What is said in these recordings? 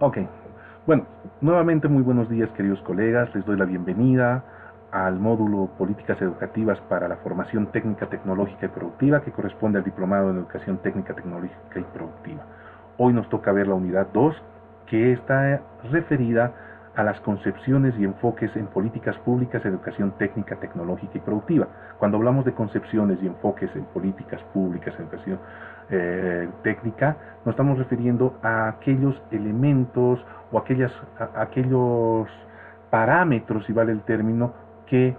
Ok, bueno, nuevamente muy buenos días queridos colegas, les doy la bienvenida al módulo Políticas Educativas para la Formación Técnica, Tecnológica y Productiva que corresponde al Diplomado en Educación Técnica, Tecnológica y Productiva. Hoy nos toca ver la unidad 2 que está referida a las concepciones y enfoques en políticas públicas, educación técnica, tecnológica y productiva. Cuando hablamos de concepciones y enfoques en políticas públicas, educación técnica, nos estamos refiriendo a aquellos elementos o aquellos parámetros, si vale el término, que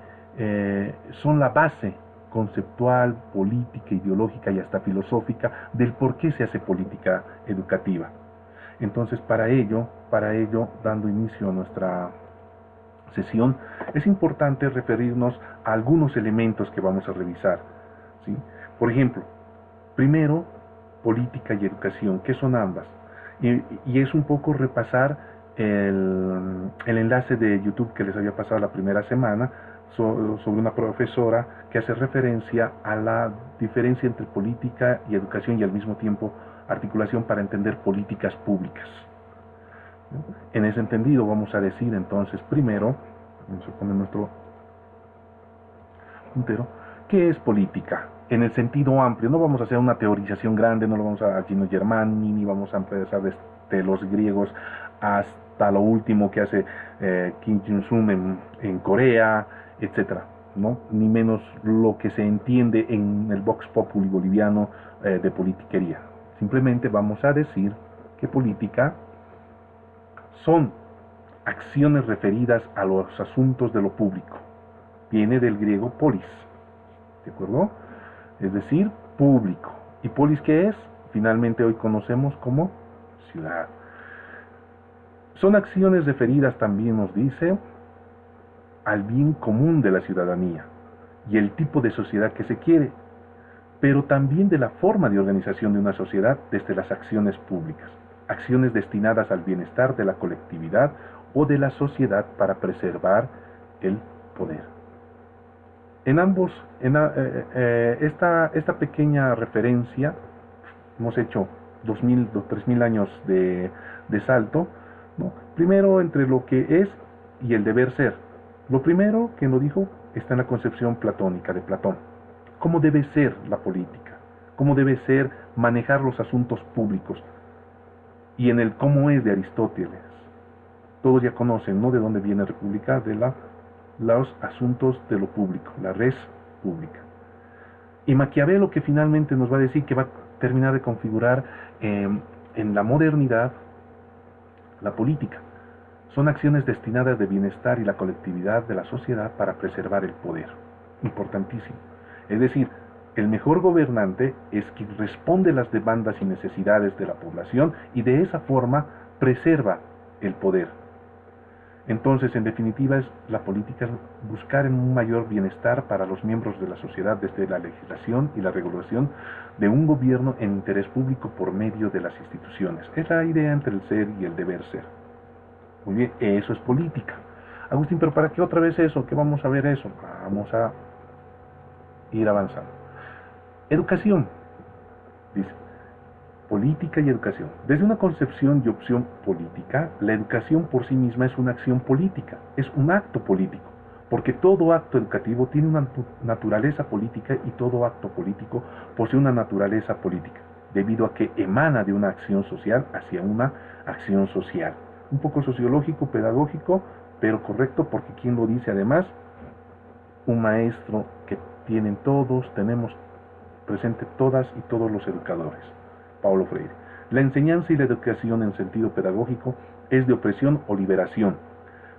son la base conceptual, política, ideológica y hasta filosófica del por qué se hace política educativa. Entonces, para ello, dando inicio a nuestra sesión, es importante referirnos a algunos elementos que vamos a revisar, ¿sí? Por ejemplo, primero, política y educación, ¿qué son ambas? Y es un poco repasar el enlace de YouTube que les había pasado la primera semana sobre una profesora que hace referencia a la diferencia entre política y educación y al mismo tiempo articulación para entender políticas públicas. En ese entendido vamos a decir entonces primero, vamos a poner nuestro puntero, ¿qué es política? En el sentido amplio, no vamos a hacer una teorización grande, no lo vamos a Gino Germani, ni vamos a empezar desde los griegos hasta lo último que hace Kim Jong-un en Corea, etcétera, ¿no? Ni menos lo que se entiende en el Vox Populi boliviano de politiquería. Simplemente vamos a decir que política son acciones referidas a los asuntos de lo público. Viene del griego polis, ¿de acuerdo? Es decir, público. ¿Y polis qué es? Finalmente hoy conocemos como ciudad. Son acciones referidas, también nos dice, al bien común de la ciudadanía y el tipo de sociedad que se quiere, pero también de la forma de organización de una sociedad desde las acciones públicas, acciones destinadas al bienestar de la colectividad o de la sociedad para preservar el poder. En ambos, esta pequeña referencia, hemos hecho 2000 o 3000 años de salto, ¿no? Primero entre lo que es y el deber ser. Lo primero que nos dijo está en la concepción platónica de Platón. ¿Cómo debe ser la política? ¿Cómo debe ser manejar los asuntos públicos? Y en el cómo es de Aristóteles. Todos ya conocen, ¿no? De dónde viene República, de los asuntos de lo público, la res pública. Y Maquiavelo, que finalmente nos va a decir que va a terminar de configurar en la modernidad la política. Son acciones destinadas de bienestar y la colectividad de la sociedad para preservar el poder. Importantísimo. Es decir, el mejor gobernante es quien responde a las demandas y necesidades de la población y de esa forma preserva el poder. Entonces, en definitiva, la política es buscar un mayor bienestar para los miembros de la sociedad desde la legislación y la regulación de un gobierno en interés público por medio de las instituciones. Es la idea entre el ser y el deber ser. Muy bien, eso es política. Agustín, ¿pero para qué otra vez eso? ¿Qué vamos a ver eso? Vamos a ir avanzando. Educación, dice. Política y educación. Desde una concepción y opción política, la educación por sí misma es una acción política, es un acto político, porque todo acto educativo tiene una naturaleza política y todo acto político posee una naturaleza política, debido a que emana de una acción social hacia una acción social. Un poco sociológico, pedagógico, pero correcto, porque quien lo dice además, un maestro que tienen todos, tenemos presente todas y todos los educadores. Paulo Freire. La enseñanza y la educación en sentido pedagógico es de opresión o liberación,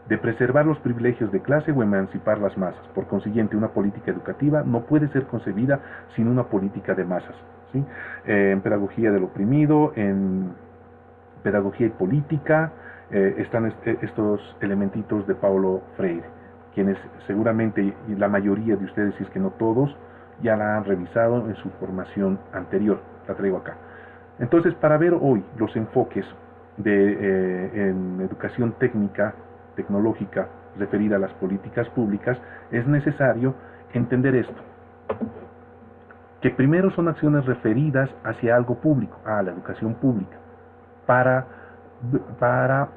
de preservar los privilegios de clase o emancipar las masas. Por consiguiente, una política educativa no puede ser concebida sin una política de masas, ¿sí? En pedagogía del oprimido, en pedagogía y política, están estos elementitos de Paulo Freire, quienes seguramente, y la mayoría de ustedes, si es que no todos, ya la han revisado en su formación anterior. La traigo acá. Entonces, para ver hoy los enfoques en educación técnica, tecnológica, referida a las políticas públicas, es necesario entender esto. Que primero son acciones referidas hacia algo público, a la educación pública, para para,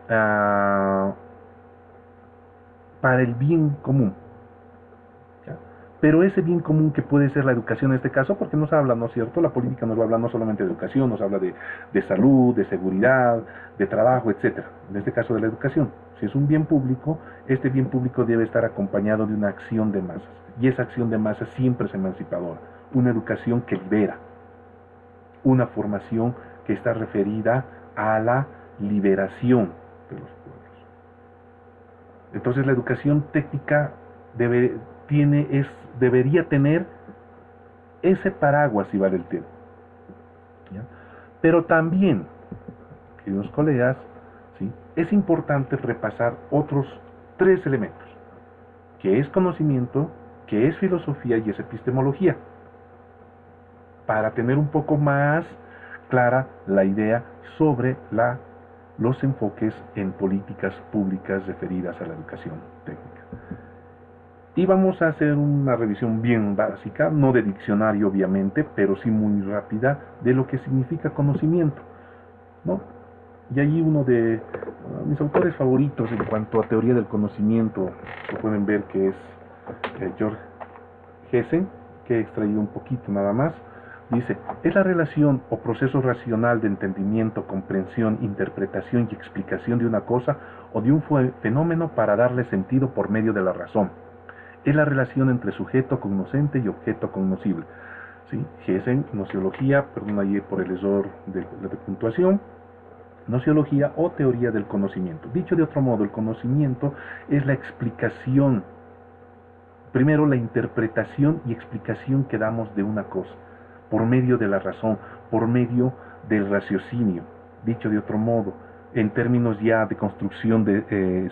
para el bien común. ¿Ya? Pero ese bien común que puede ser la educación en este caso, porque nos habla, ¿no es cierto? La política nos va a hablar no solamente de educación, nos habla de salud, de seguridad, de trabajo, etcétera. En este caso de la educación. Si es un bien público, este bien público debe estar acompañado de una acción de masas. Y esa acción de masas siempre es emancipadora. Una educación que libera. Una formación que está referida a la liberación de los pueblos. Entonces la educación técnica debería tener ese paraguas, si vale el tema. ¿Ya? Pero también, queridos colegas, ¿sí?, es importante repasar otros 3 elementos, que es conocimiento, que es filosofía y es epistemología, para tener un poco más clara la idea sobre los enfoques en políticas públicas referidas a la educación técnica. Y vamos a hacer una revisión bien básica, no de diccionario obviamente, pero sí muy rápida, de lo que significa conocimiento, ¿no? Y ahí uno de mis autores favoritos en cuanto a teoría del conocimiento, lo pueden ver, que es George Hessen, que he extraído un poquito nada más. Dice, es la relación o proceso racional de entendimiento, comprensión, interpretación y explicación de una cosa o de un fenómeno para darle sentido por medio de la razón. Es la relación entre sujeto cognoscente y objeto cognoscible. ¿Sí? Hessen, nociología, perdón ahí por el error de puntuación, nociología o teoría del conocimiento. Dicho de otro modo, el conocimiento es la explicación, primero la interpretación y explicación que damos de una cosa, por medio de la razón, por medio del raciocinio. Dicho de otro modo, en términos ya de construcción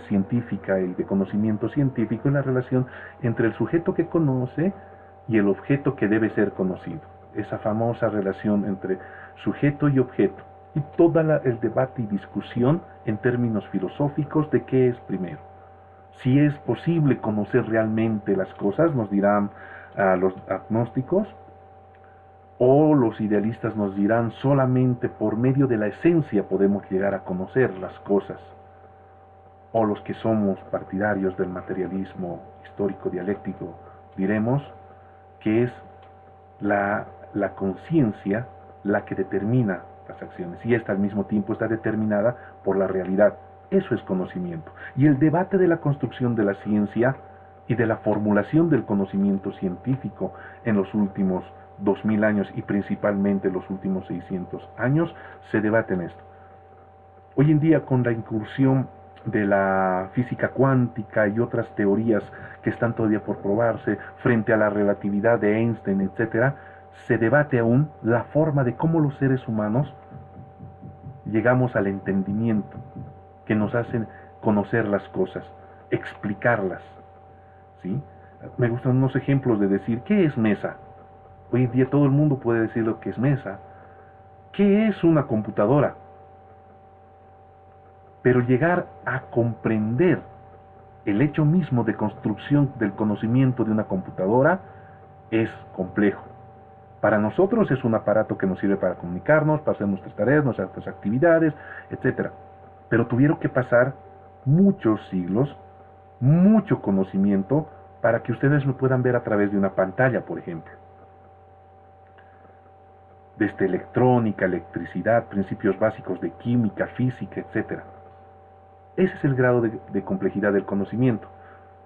científica y de conocimiento científico, es la relación entre el sujeto que conoce y el objeto que debe ser conocido. Esa famosa relación entre sujeto y objeto. Y todo el debate y discusión en términos filosóficos de qué es primero. Si es posible conocer realmente las cosas, nos dirán los agnósticos, o los idealistas nos dirán solamente por medio de la esencia podemos llegar a conocer las cosas, o los que somos partidarios del materialismo histórico dialéctico diremos que es la conciencia la que determina las acciones, y esta al mismo tiempo está determinada por la realidad. Eso es conocimiento. Y el debate de la construcción de la ciencia y de la formulación del conocimiento científico en los últimos 2000 años y principalmente los últimos 600 años se debate en esto. Hoy en día, con la incursión de la física cuántica y otras teorías que están todavía por probarse frente a la relatividad de Einstein, etc., se debate aún la forma de cómo los seres humanos llegamos al entendimiento que nos hacen conocer las cosas, explicarlas, ¿sí? Me gustan unos ejemplos de decir, ¿qué es mesa? Hoy en día todo el mundo puede decir lo que es mesa. ¿Qué es una computadora? Pero llegar a comprender el hecho mismo de construcción del conocimiento de una computadora es complejo. Para nosotros es un aparato que nos sirve para comunicarnos, para hacer nuestras tareas, nuestras actividades, etc. Pero tuvieron que pasar muchos siglos, mucho conocimiento, para que ustedes lo puedan ver a través de una pantalla, por ejemplo. Desde electrónica, electricidad, principios básicos de química, física, etc. Ese es el grado de complejidad del conocimiento.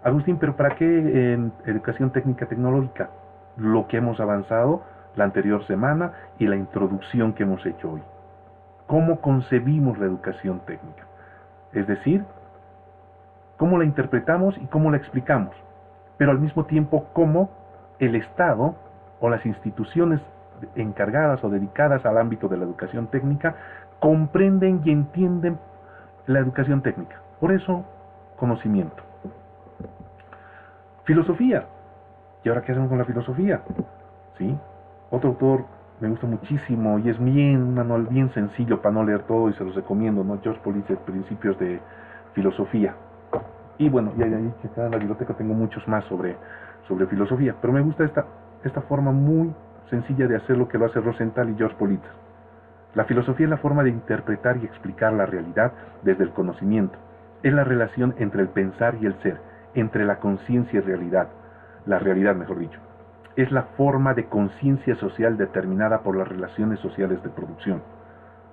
Agustín, ¿pero para qué en educación técnica tecnológica? Lo que hemos avanzado la anterior semana y la introducción que hemos hecho hoy. ¿Cómo concebimos la educación técnica? Es decir, cómo la interpretamos y cómo la explicamos, pero al mismo tiempo cómo el Estado o las instituciones encargadas o dedicadas al ámbito de la educación técnica comprenden y entienden la educación técnica. Por eso, conocimiento. Filosofía. ¿Y ahora qué hacemos con la filosofía? ¿Sí? Otro autor me gusta muchísimo y es un manual bien sencillo para no leer todo y se los recomiendo, ¿no? George Politzer, Principios de Filosofía. Y bueno, y ahí en la biblioteca tengo muchos más sobre filosofía, pero me gusta esta forma muy sencilla de hacer lo que lo hace Rosenthal y George Politzer. La filosofía es la forma de interpretar y explicar la realidad desde el conocimiento. Es la relación entre el pensar y el ser, entre la conciencia y realidad, la realidad mejor dicho. Es la forma de conciencia social determinada por las relaciones sociales de producción.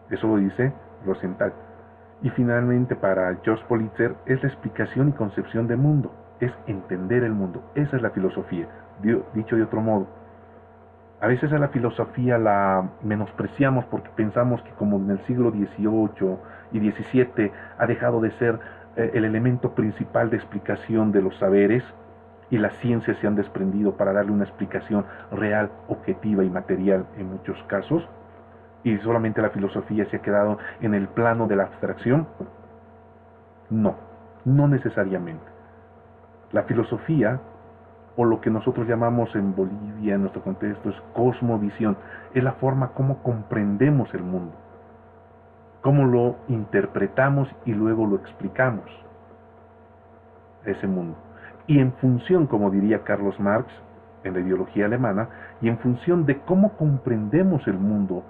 Eso lo dice Rosenthal. Y finalmente para George Politzer es la explicación y concepción del mundo, es entender el mundo. Esa es la filosofía, dicho de otro modo. A veces a la filosofía la menospreciamos porque pensamos que como en el siglo XVIII y XVII ha dejado de ser el elemento principal de explicación de los saberes y las ciencias se han desprendido para darle una explicación real, objetiva y material en muchos casos, y solamente la filosofía se ha quedado en el plano de la abstracción. No, no necesariamente. La filosofía, o lo que nosotros llamamos en Bolivia, en nuestro contexto, es cosmovisión, es la forma como comprendemos el mundo, cómo lo interpretamos y luego lo explicamos, ese mundo. Y en función, como diría Carlos Marx, en la ideología alemana, y en función de cómo comprendemos el mundo,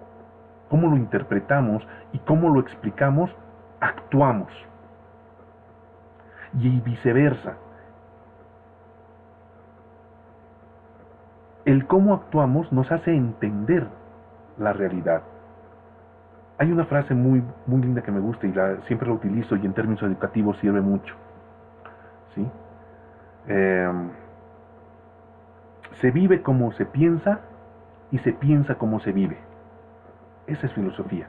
cómo lo interpretamos y cómo lo explicamos, actuamos. Y viceversa. El cómo actuamos nos hace entender la realidad. Hay una frase muy linda que me gusta y siempre la utilizo y en términos educativos sirve mucho. ¿Sí? Se vive como se piensa y se piensa como se vive. Esa es filosofía.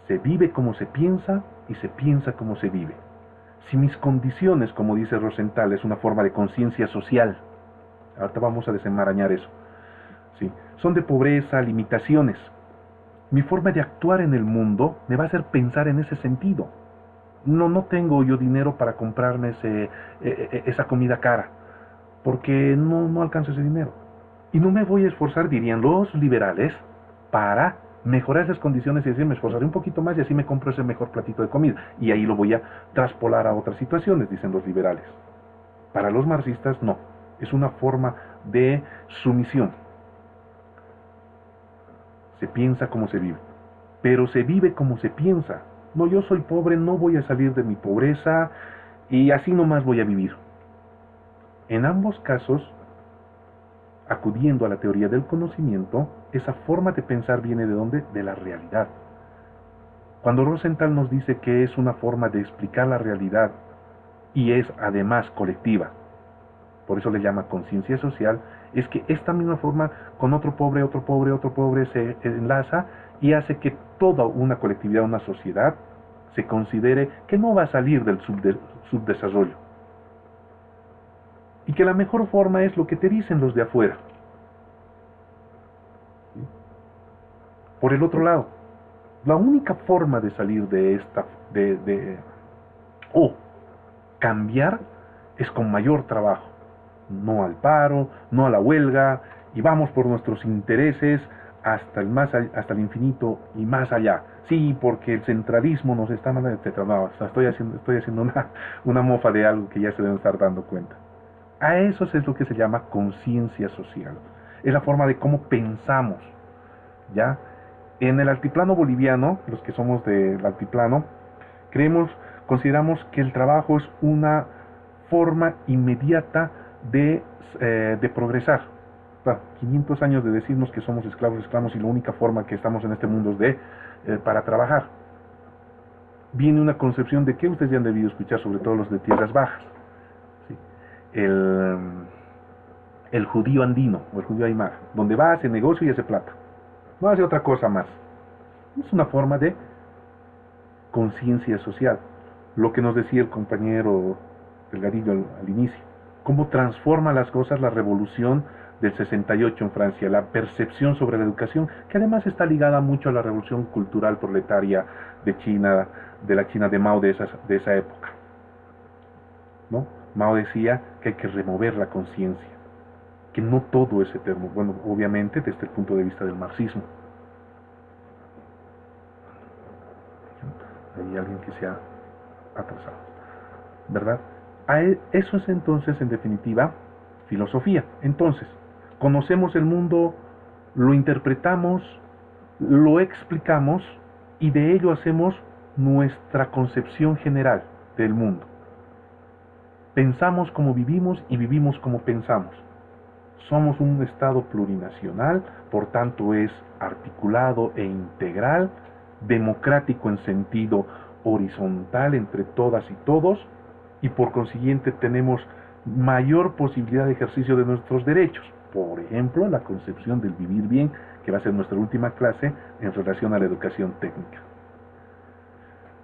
Se vive como se piensa y se piensa como se vive. Si mis condiciones, como dice Rosenthal, es una forma de conciencia social, ahorita vamos a desenmarañar eso, ¿sí? Son de pobreza, limitaciones. Mi forma de actuar en el mundo me va a hacer pensar en ese sentido. No tengo yo dinero para comprarme esa comida cara, porque no alcanzo ese dinero. Y no me voy a esforzar, dirían los liberales, para mejorar esas condiciones y decir, me esforzaré un poquito más y así me compro ese mejor platito de comida. Y ahí lo voy a traspolar a otras situaciones, dicen los liberales. Para los marxistas, no. Es una forma de sumisión. Se piensa como se vive. Pero se vive como se piensa. No, yo soy pobre, no voy a salir de mi pobreza y así nomás voy a vivir. En ambos casos, acudiendo a la teoría del conocimiento, esa forma de pensar viene ¿de dónde? De la realidad. Cuando Rosenthal nos dice que es una forma de explicar la realidad y es además colectiva, por eso le llama conciencia social, es que esta misma forma con otro pobre se enlaza y hace que toda una colectividad, una sociedad, se considere que no va a salir del subdesarrollo. Y que la mejor forma es lo que te dicen los de afuera. ¿Sí? Por el otro lado, la única forma de salir de esta, o cambiar, es con mayor trabajo. No al paro, no a la huelga, y vamos por nuestros intereses hasta el infinito y más allá. Sí, porque el centralismo nos está mandando, etc. No, estoy haciendo una mofa de algo que ya se deben estar dando cuenta. A eso es lo que se llama conciencia social. Es la forma de cómo pensamos, ¿ya? En el altiplano boliviano, los que somos del altiplano, consideramos que el trabajo es una forma inmediata de progresar. 500 años de decirnos que somos esclavos y la única forma que estamos en este mundo es para trabajar. Viene una concepción de que ustedes ya han debido escuchar, sobre todo los de tierras bajas. ¿Sí? El judío andino o el judío aymara, donde va, hace negocio y hace plata. No hace otra cosa más. Es una forma de conciencia social. Lo que nos decía el compañero Delgadillo al inicio. Cómo transforma las cosas la revolución del 68 en Francia, la percepción sobre la educación, que además está ligada mucho a la revolución cultural proletaria de China, de la China de Mao de esa época. ¿No? Mao decía que hay que remover la conciencia, que no todo es eterno. Bueno, obviamente desde el punto de vista del marxismo. Hay alguien que se ha atrasado, ¿verdad? Eso es entonces, en definitiva, filosofía. Entonces, conocemos el mundo lo interpretamos, lo explicamos y de ello hacemos nuestra concepción general del mundo. Pensamos como vivimos y vivimos como pensamos. Somos un Estado plurinacional, por tanto es articulado e integral, democrático en sentido horizontal entre todas y todos, y por consiguiente tenemos mayor posibilidad de ejercicio de nuestros derechos. Por ejemplo, la concepción del vivir bien, que va a ser nuestra última clase en relación a la educación técnica.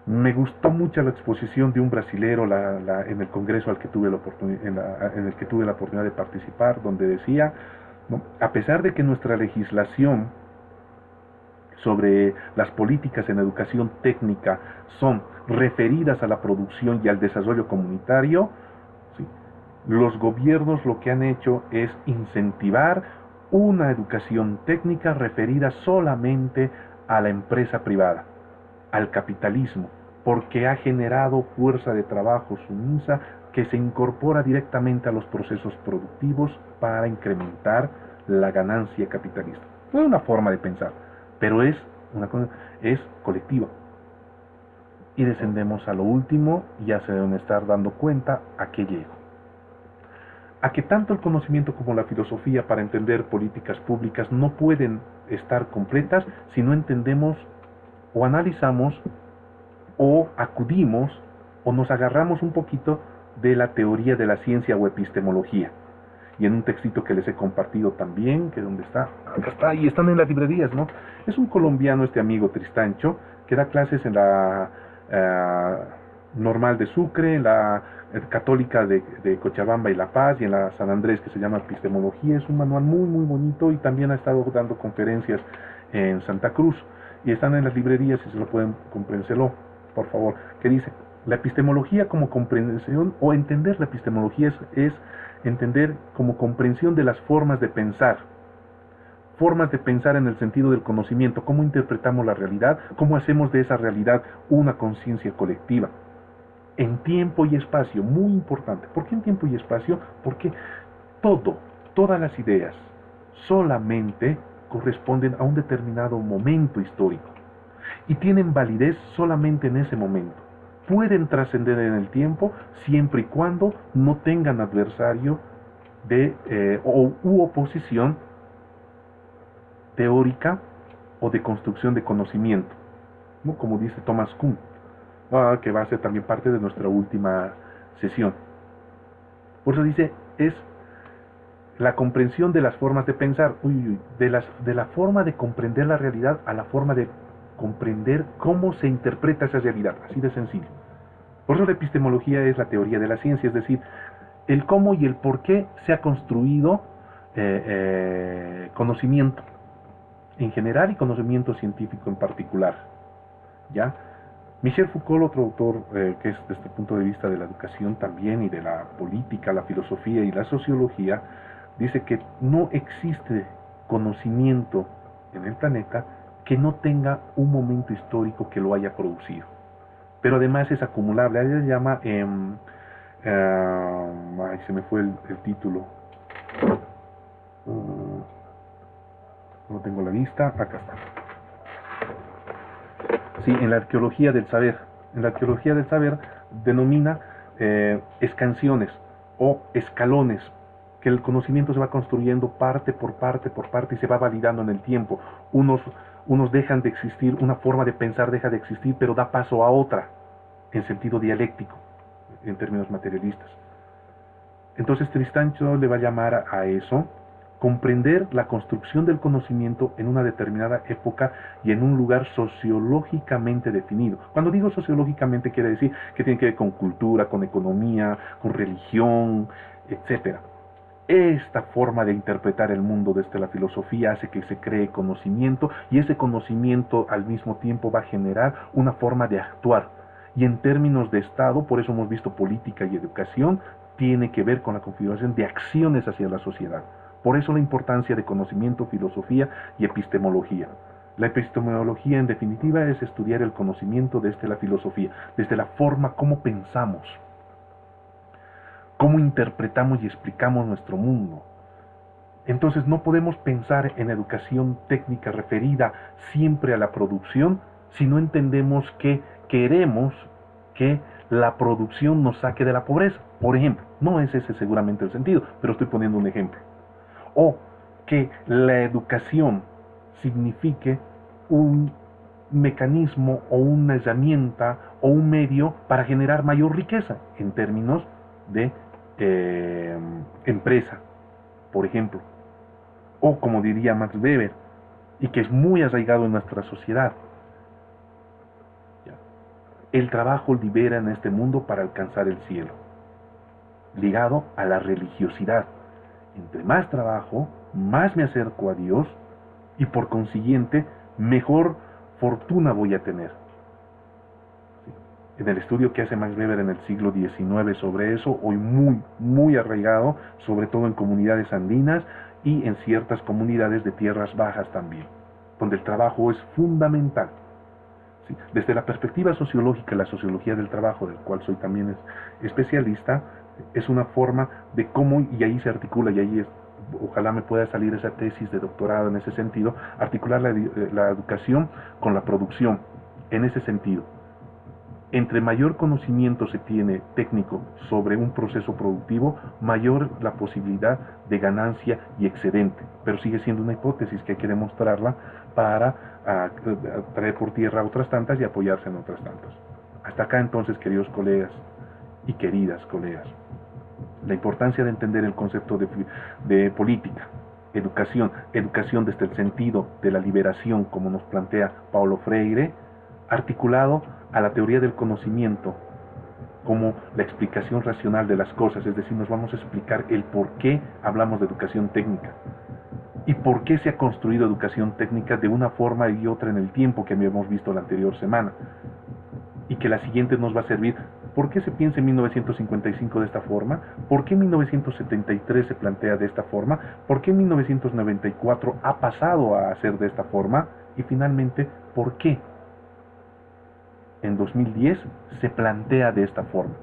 Me gustó mucho la exposición de un brasilero en el congreso al que tuve en el que tuve la oportunidad de participar, donde decía, ¿no?, a pesar de que nuestra legislación sobre las políticas en educación técnica son referidas a la producción y al desarrollo comunitario, ¿sí?, los gobiernos lo que han hecho es incentivar una educación técnica referida solamente a la empresa privada, al capitalismo, porque ha generado fuerza de trabajo sumisa que se incorpora directamente a los procesos productivos para incrementar la ganancia capitalista. No es una forma de pensar, pero es colectiva. Y descendemos a lo último, y ya se deben estar dando cuenta a qué llego. A que tanto el conocimiento como la filosofía para entender políticas públicas no pueden estar completas si no entendemos o analizamos o acudimos o nos agarramos un poquito de la teoría de la ciencia o epistemología. Y en un textito que les he compartido también, que donde está, acá está, y están en las librerías, ¿no? Es un colombiano, este amigo Tristancho, que da clases en la normal de Sucre, en la católica de Cochabamba y La Paz, y en la San Andrés, que se llama Epistemología. Es un manual muy, muy bonito, y también ha estado dando conferencias en Santa Cruz, y están en las librerías, si se lo pueden comprénselo, por favor, que dice, la epistemología como comprensión, o entender la epistemología es entender como comprensión de las formas de pensar en el sentido del conocimiento, cómo interpretamos la realidad, cómo hacemos de esa realidad una conciencia colectiva, en tiempo y espacio, muy importante. ¿Por qué en tiempo y espacio? Porque todas las ideas solamente corresponden a un determinado momento histórico, y tienen validez solamente en ese momento. Pueden trascender en el tiempo siempre y cuando no tengan adversario u oposición teórica o de construcción de conocimiento, ¿no?, como dice Thomas Kuhn, que va a ser también parte de nuestra última sesión. Por eso dice, es la comprensión de las formas de pensar, de la forma de comprender la realidad a la forma de comprender cómo se interpreta esa realidad, así de sencillo. Por eso la epistemología es la teoría de la ciencia, es decir, el cómo y el por qué se ha construido conocimiento en general y conocimiento científico en particular, ¿ya? Michel Foucault, otro autor que es desde el punto de vista de la educación también y de la política, la filosofía y la sociología, dice que no existe conocimiento en el planeta que no tenga un momento histórico que lo haya producido. Pero además es acumulable. A él se llama, se me fue el título. No tengo la lista, acá está. Sí, en la arqueología del saber. En la arqueología del saber denomina escansiones o escalones, que el conocimiento se va construyendo parte por parte por parte y se va validando en el tiempo. Unos dejan de existir, una forma de pensar deja de existir, pero da paso a otra, en sentido dialéctico, en términos materialistas. Entonces Tristancho le va a llamar a eso comprender la construcción del conocimiento en una determinada época y en un lugar sociológicamente definido. Cuando digo sociológicamente quiere decir que tiene que ver con cultura, con economía, con religión, etc. Esta forma de interpretar el mundo desde la filosofía hace que se cree conocimiento, y ese conocimiento al mismo tiempo va a generar una forma de actuar. Y en términos de Estado, por eso hemos visto política y educación, tiene que ver con la configuración de acciones hacia la sociedad. Por eso la importancia de conocimiento, filosofía y epistemología. La epistemología, en definitiva, es estudiar el conocimiento desde la filosofía, desde la forma como pensamos, cómo interpretamos y explicamos nuestro mundo. Entonces no podemos pensar en educación técnica referida siempre a la producción si no entendemos que queremos que la producción nos saque de la pobreza. Por ejemplo, no es ese seguramente el sentido, pero estoy poniendo un ejemplo. O que la educación signifique un mecanismo o una herramienta o un medio para generar mayor riqueza en términos de empresa, por ejemplo. O como diría Max Weber, y que es muy arraigado en nuestra sociedad, el trabajo libera en este mundo para alcanzar el cielo, ligado a la religiosidad. Entre más trabajo, más me acerco a Dios y por consiguiente, mejor fortuna voy a tener. En el estudio que hace Max Weber en el siglo XIX sobre eso, hoy muy arraigado, sobre todo en comunidades andinas y en ciertas comunidades de tierras bajas también, donde el trabajo es fundamental. ¿Sí? Desde la perspectiva sociológica, la sociología del trabajo, del cual soy también especialista, es una forma de cómo, y ahí se articula, y ahí ojalá me pueda salir esa tesis de doctorado en ese sentido, articular la educación con la producción, en ese sentido. Entre mayor conocimiento se tiene técnico sobre un proceso productivo, mayor la posibilidad de ganancia y excedente. Pero sigue siendo una hipótesis que hay que demostrarla para traer por tierra otras tantas y apoyarse en otras tantas. Hasta acá entonces, queridos colegas y queridas colegas, la importancia de entender el concepto de política, educación desde el sentido de la liberación, como nos plantea Paulo Freire, articulado a la teoría del conocimiento como la explicación racional de las cosas, es decir, nos vamos a explicar el por qué hablamos de educación técnica y por qué se ha construido educación técnica de una forma y otra en el tiempo que habíamos visto la anterior semana, y que la siguiente nos va a servir. ¿Por qué se piensa en 1955 de esta forma? ¿Por qué en 1973 se plantea de esta forma? ¿Por qué en 1994 ha pasado a ser de esta forma? Y finalmente, ¿por qué en 2010 se plantea de esta forma?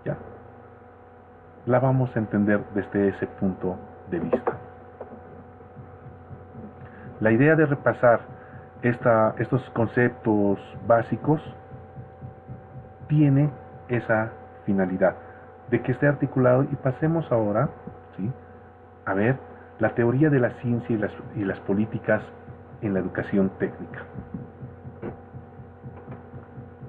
¿Ya? La vamos a entender desde ese punto de vista. La idea de repasar estos conceptos básicos tiene esa finalidad de que esté articulado, y pasemos ahora, ¿sí?, a ver la teoría de la ciencia y las políticas en la educación técnica.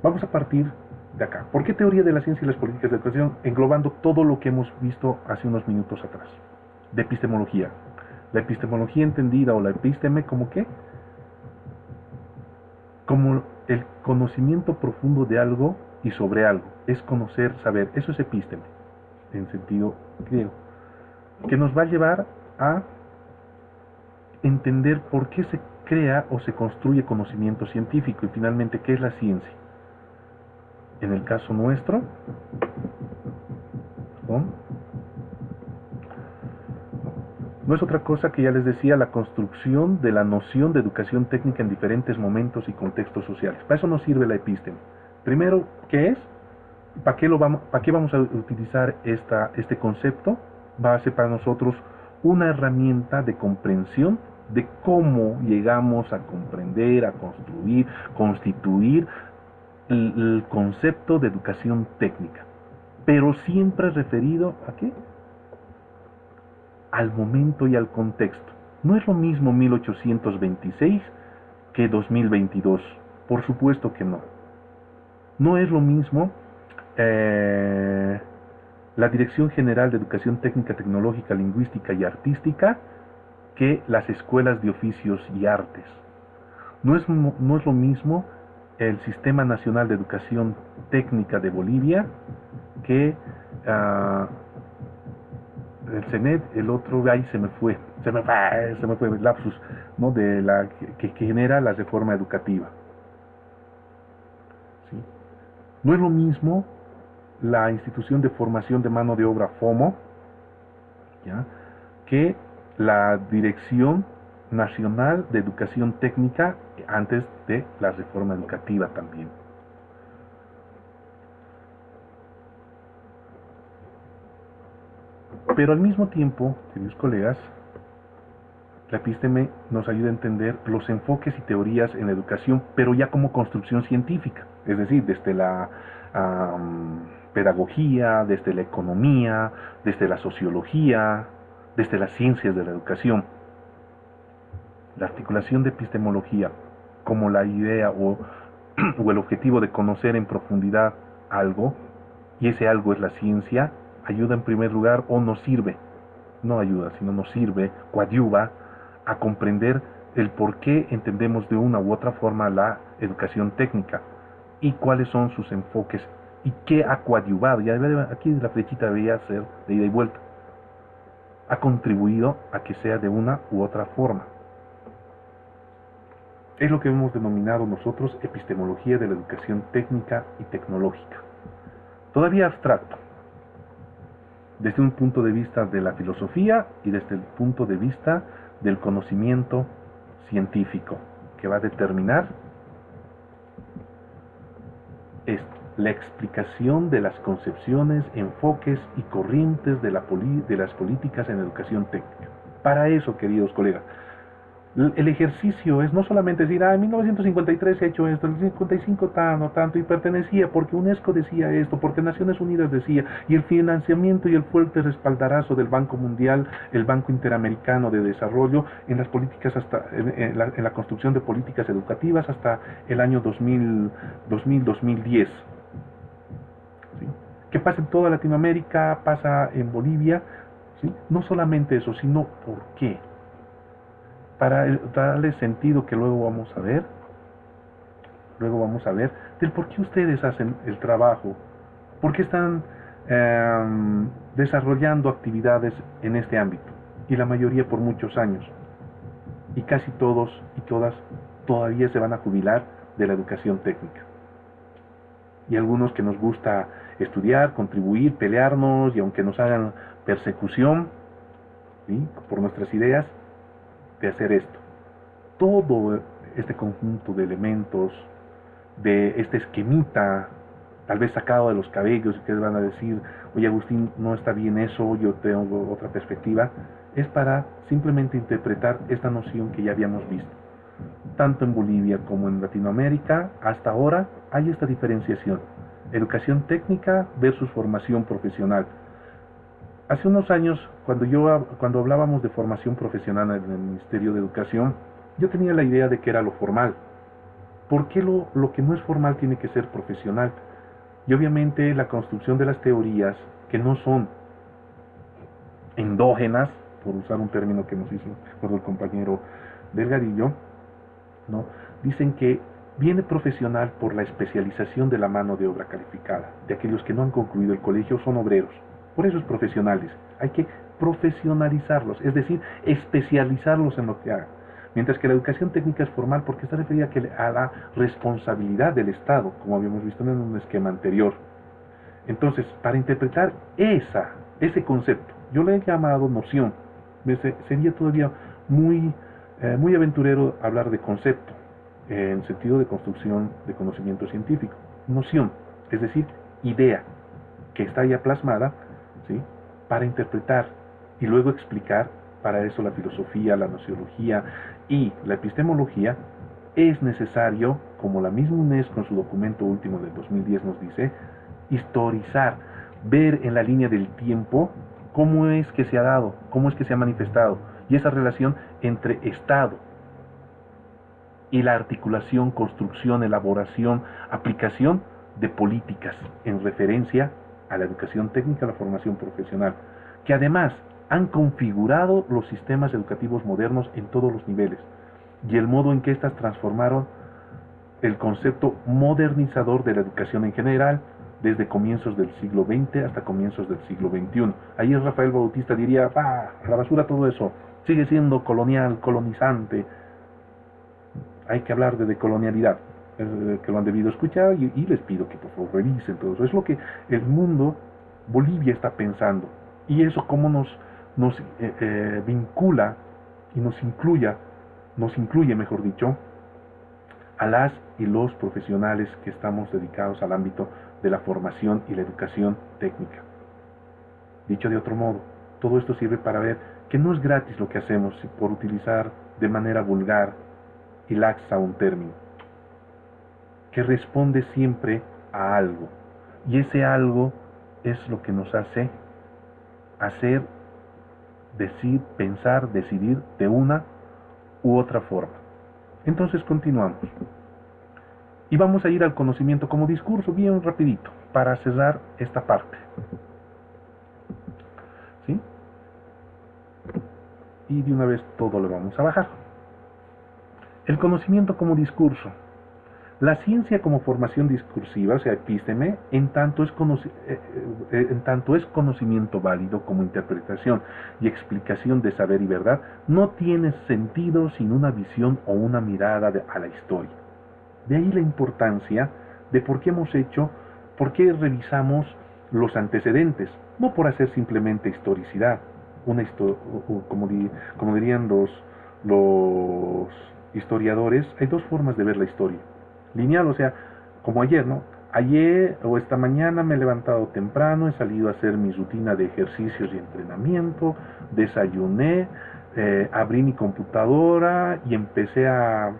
Vamos a partir de acá. ¿Por qué teoría de la ciencia y las políticas de educación? Englobando todo lo que hemos visto hace unos minutos atrás, de epistemología. La epistemología entendida, o la episteme, ¿como qué? Como el conocimiento profundo de algo y sobre algo. Es conocer, saber. Eso es episteme, en sentido griego. Que nos va a llevar a entender por qué se crea o se construye conocimiento científico, y finalmente, ¿qué es la ciencia? En el caso nuestro, no es otra cosa que, ya les decía, la construcción de la noción de educación técnica en diferentes momentos y contextos sociales. Para eso nos sirve la episteme. Primero, ¿qué es? ¿Para qué vamos a utilizar este concepto? Va a ser para nosotros una herramienta de comprensión de cómo llegamos a comprender, a construir, constituir el concepto de educación técnica, pero siempre referido ¿a qué? Al momento y al contexto. No es lo mismo 1826 que 2022, por supuesto que no. No es lo mismo la Dirección General de Educación Técnica, Tecnológica, Lingüística y Artística que las escuelas de oficios y artes. No es lo mismo el Sistema Nacional de Educación Técnica de Bolivia que el CENET, el otro, ahí se me fue el lapsus, ¿no?, de la que genera la reforma educativa. ¿Sí? No es lo mismo la Institución de Formación de Mano de Obra FOMO, ¿ya?, que la Dirección Nacional de Educación Técnica antes de la reforma educativa también. Pero al mismo tiempo, queridos colegas, la epísteme nos ayuda a entender los enfoques y teorías en la educación, pero ya como construcción científica, es decir, desde la pedagogía, desde la economía, desde la sociología, desde las ciencias de la educación. La articulación de epistemología como la idea o el objetivo de conocer en profundidad algo, y ese algo es la ciencia, ayuda en primer lugar o nos sirve, no ayuda, sino nos sirve, coadyuva a comprender el por qué entendemos de una u otra forma la educación técnica y cuáles son sus enfoques y qué ha coadyuvado. Ya aquí la flechita debería ser de ida y vuelta. Ha contribuido a que sea de una u otra forma. Es lo que hemos denominado nosotros epistemología de la educación técnica y tecnológica. Todavía abstracto, desde un punto de vista de la filosofía y desde el punto de vista del conocimiento científico, que va a determinar la explicación de las concepciones, enfoques y corrientes de las políticas en educación técnica. Para eso, queridos colegas, el ejercicio es no solamente decir, en 1953 se ha hecho esto, en el 55 tanto, y pertenecía porque UNESCO decía esto, porque Naciones Unidas decía, y el financiamiento y el fuerte respaldarazo del Banco Mundial, el Banco Interamericano de Desarrollo, en las políticas en la construcción de políticas educativas hasta el año 2010. ¿Sí? ¿Qué pasa en toda Latinoamérica? Pasa en Bolivia. ¿Sí? No solamente eso, sino ¿por qué? Para darle sentido que luego vamos a ver del por qué ustedes hacen el trabajo, por qué están desarrollando actividades en este ámbito, y la mayoría por muchos años, y casi todos y todas todavía se van a jubilar de la educación técnica, y algunos que nos gusta estudiar, contribuir, pelearnos, y aunque nos hagan persecución, ¿sí?, por nuestras ideas, de hacer esto. Todo este conjunto de elementos, de este esquemita, tal vez sacado de los cabellos, y que van a decir, oye Agustín, no está bien eso, yo tengo otra perspectiva, es para simplemente interpretar esta noción que ya habíamos visto. Tanto en Bolivia como en Latinoamérica, hasta ahora hay esta diferenciación, educación técnica versus formación profesional. Hace unos años, cuando hablábamos de formación profesional en el Ministerio de Educación, yo tenía la idea de que era lo formal. ¿Por qué lo que no es formal tiene que ser profesional? Y obviamente la construcción de las teorías, que no son endógenas, por usar un término que nos hizo el compañero Delgadillo, ¿no?, dicen que viene profesional por la especialización de la mano de obra calificada, de aquellos que no han concluido el colegio, son obreros. Por eso es profesionales, hay que profesionalizarlos, es decir, especializarlos en lo que hagan. Mientras que la educación técnica es formal porque está referida a la responsabilidad del Estado, como habíamos visto en un esquema anterior. Entonces, para interpretar ese concepto, yo le he llamado noción, sería todavía muy aventurero hablar de concepto, en sentido de construcción de conocimiento científico. Noción, es decir, idea, que está ya plasmada, ¿sí?, para interpretar y luego explicar. Para eso la filosofía, la nociología y la epistemología es necesario, como la misma UNESCO en su documento último del 2010 nos dice, historizar, ver en la línea del tiempo cómo es que se ha dado, cómo es que se ha manifestado, y esa relación entre Estado y la articulación, construcción, elaboración, aplicación de políticas en referencia a la educación técnica, a la formación profesional, que además han configurado los sistemas educativos modernos en todos los niveles, y el modo en que éstas transformaron el concepto modernizador de la educación en general, desde comienzos del siglo XX hasta comienzos del siglo XXI. Ahí Rafael Bautista diría, a la basura todo eso, sigue siendo colonial, colonizante. Hay que hablar de decolonialidad, que lo han debido escuchar, y les pido que por favor revisen todo eso. Es lo que el mundo, Bolivia, está pensando, y eso cómo nos vincula y nos incluye, mejor dicho, a las y los profesionales que estamos dedicados al ámbito de la formación y la educación técnica. Dicho de otro modo, todo esto sirve para ver que no es gratis lo que hacemos por utilizar de manera vulgar y laxa un término, que responde siempre a algo. Y ese algo es lo que nos hace hacer, decir, pensar, decidir de una u otra forma. Entonces continuamos. Y vamos a ir al conocimiento como discurso, bien rapidito, para cerrar esta parte. ¿Sí? Y de una vez todo lo vamos a bajar. El conocimiento como discurso. La ciencia como formación discursiva, o sea, epísteme, en tanto es conocimiento válido como interpretación y explicación de saber y verdad, no tiene sentido sin una visión o una mirada a la historia. De ahí la importancia de por qué revisamos los antecedentes, no por hacer simplemente historicidad, como dirían los historiadores, hay dos formas de ver la historia. Lineal, o sea, como ayer, ¿no? Ayer o esta mañana me he levantado temprano, he salido a hacer mi rutina de ejercicios y entrenamiento, desayuné, abrí mi computadora y empecé a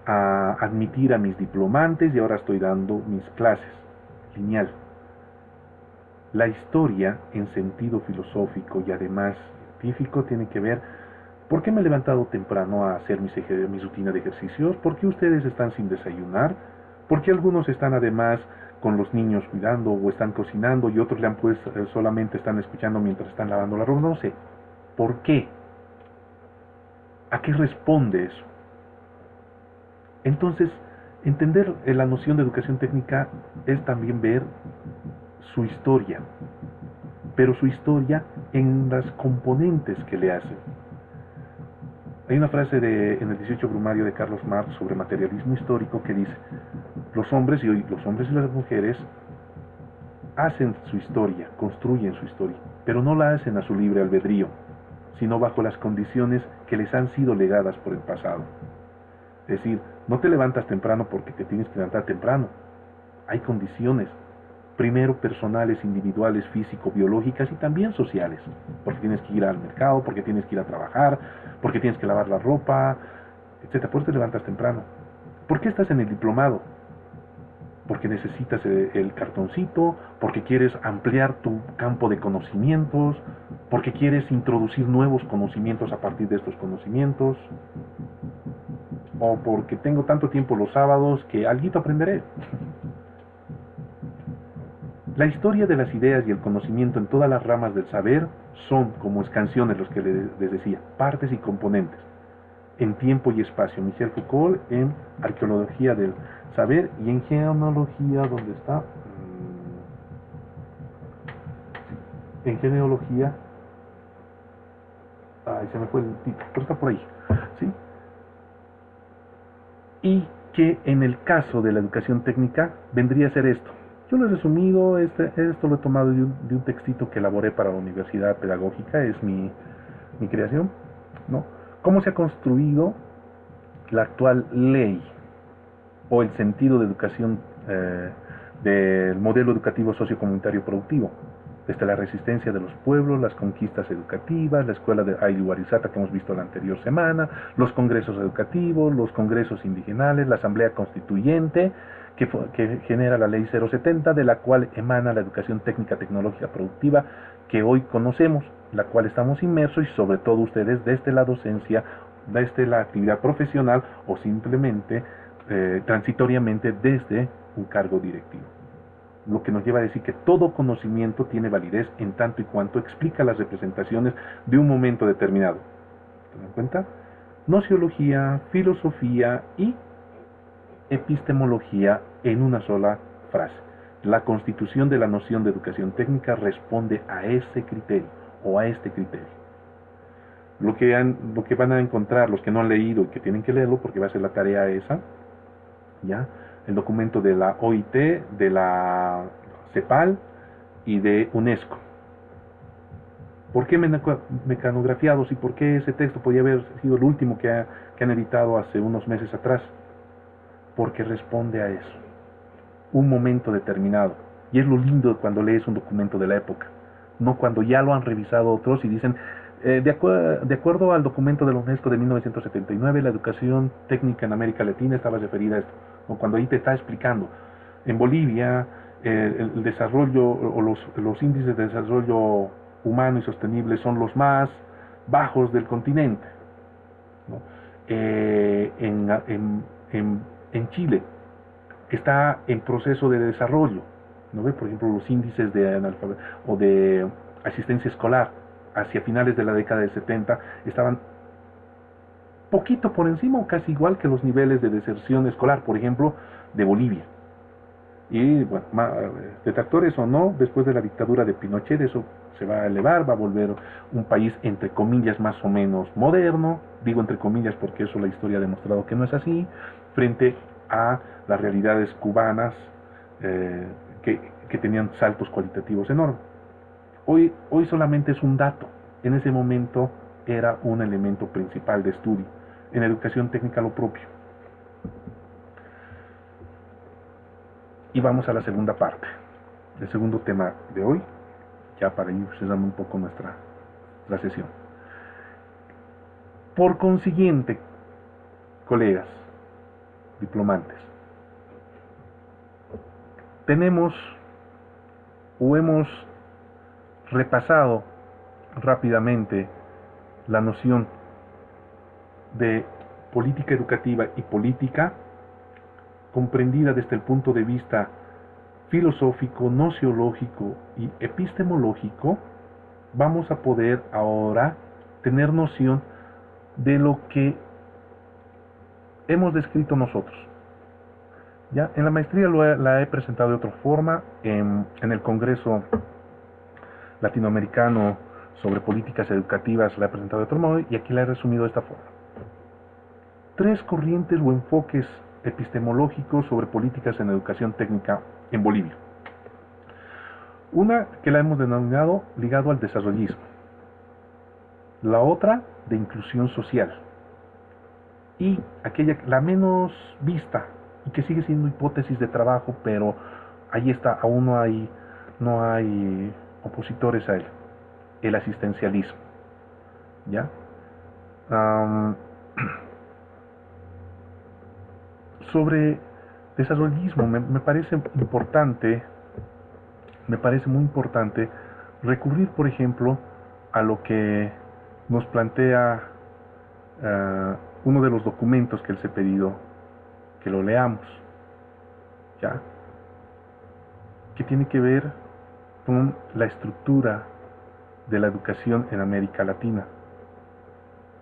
admitir a mis diplomantes y ahora estoy dando mis clases. Lineal. La historia en sentido filosófico y además científico tiene que ver ¿por qué me he levantado temprano a hacer mi rutina de ejercicios? ¿Por qué ustedes están sin desayunar? ¿Por qué algunos están además con los niños cuidando o están cocinando y otros solamente están escuchando mientras están lavando la ropa? No sé. ¿Por qué? ¿A qué responde eso? Entonces, entender la noción de educación técnica es también ver su historia, pero su historia en las componentes que le hacen. Hay una frase en el 18 Brumario de Carlos Marx sobre materialismo histórico que dice: los hombres y las mujeres hacen su historia, construyen su historia, pero no la hacen a su libre albedrío, sino bajo las condiciones que les han sido legadas por el pasado. Es decir, no te levantas temprano porque te tienes que levantar temprano. Hay condiciones, primero personales, individuales, físico-biológicas y también sociales, porque tienes que ir al mercado, porque tienes que ir a trabajar, porque tienes que lavar la ropa, etc. Por eso te levantas temprano. ¿Por qué estás en el diplomado? Porque necesitas el cartoncito, porque quieres ampliar tu campo de conocimientos, porque quieres introducir nuevos conocimientos a partir de estos conocimientos, o porque tengo tanto tiempo los sábados que alguito aprenderé. La historia de las ideas y el conocimiento en todas las ramas del saber son, como canciones los que les decía, partes y componentes, en tiempo y espacio. Michel Foucault en Arqueología del Saber y en Genealogía, ¿dónde está? En Genealogía, ay, se me fue el título, pero está por ahí, ¿sí? Y que en el caso de la educación técnica vendría a ser esto. Yo lo he resumido, esto lo he tomado de un textito que elaboré para la Universidad Pedagógica, es mi creación, ¿no? ¿Cómo se ha construido la actual ley o el sentido de educación del modelo educativo sociocomunitario productivo? Desde la resistencia de los pueblos, las conquistas educativas, la escuela de Ayllu Arizata que hemos visto la anterior semana, los congresos educativos, los congresos indigenales, la asamblea constituyente, que genera la ley 070, de la cual emana la educación técnica, tecnológica, productiva, que hoy conocemos, la cual estamos inmersos y sobre todo ustedes desde la docencia, desde la actividad profesional o simplemente transitoriamente desde un cargo directivo. Lo que nos lleva a decir que todo conocimiento tiene validez en tanto y cuanto explica las representaciones de un momento determinado. ¿Se dan cuenta? Nociología, filosofía y epistemología en una sola frase. La constitución de la noción de educación técnica responde a ese criterio o a este criterio. Lo que van a encontrar los que no han leído y que tienen que leerlo porque va a ser la tarea esa, ¿ya? El documento de la OIT, de la CEPAL y de UNESCO. ¿Por qué mecanografiados y por qué ese texto podía haber sido el último que han editado hace unos meses atrás? Porque responde a eso, un momento determinado. Y es lo lindo cuando lees un documento de la época. no cuando ya lo han revisado otros y dicen, de acuerdo al documento de la UNESCO de 1979, la educación técnica en América Latina estaba referida a esto, o cuando ahí te está explicando, en Bolivia el desarrollo o los índices de desarrollo humano y sostenible son los más bajos del continente, ¿no? En Chile está en proceso de desarrollo, ¿no ve? Por ejemplo, los índices de o de asistencia escolar hacia finales de la década del 70 estaban poquito por encima o casi igual que los niveles de deserción escolar, por ejemplo, de Bolivia. Y bueno, detractores o no, después de la dictadura de Pinochet eso se va a elevar, va a volver un país entre comillas más o menos moderno, digo entre comillas porque eso la historia ha demostrado que no es así, frente a las realidades cubanas que tenían saltos cualitativos enormes. Hoy solamente es un dato, en ese momento era un elemento principal de estudio, en educación técnica lo propio. Y vamos a la segunda parte, el segundo tema de hoy, ya para ir cerrando un poco nuestra sesión. Por consiguiente, colegas, diplomantes, tenemos o hemos repasado rápidamente la noción de política educativa y política comprendida desde el punto de vista filosófico, nociológico y epistemológico. Vamos a poder ahora tener noción de lo que hemos descrito nosotros. ¿Ya? En la maestría la he presentado de otra forma, en el Congreso Latinoamericano sobre políticas educativas la he presentado de otro modo y aquí la he resumido de esta forma. 3 corrientes o enfoques epistemológicos sobre políticas en educación técnica en Bolivia. Una que la hemos denominado ligado al desarrollismo. La otra de inclusión social. Y aquella, la menos vista y que sigue siendo hipótesis de trabajo, pero ahí está, aún no hay opositores a él, el asistencialismo. ¿Ya? Sobre desarrollismo me parece importante, me parece muy importante recurrir, por ejemplo, a lo que nos plantea uno de los documentos que les he pedido que lo leamos, ¿ya? Que tiene que ver con la estructura de la educación en América Latina,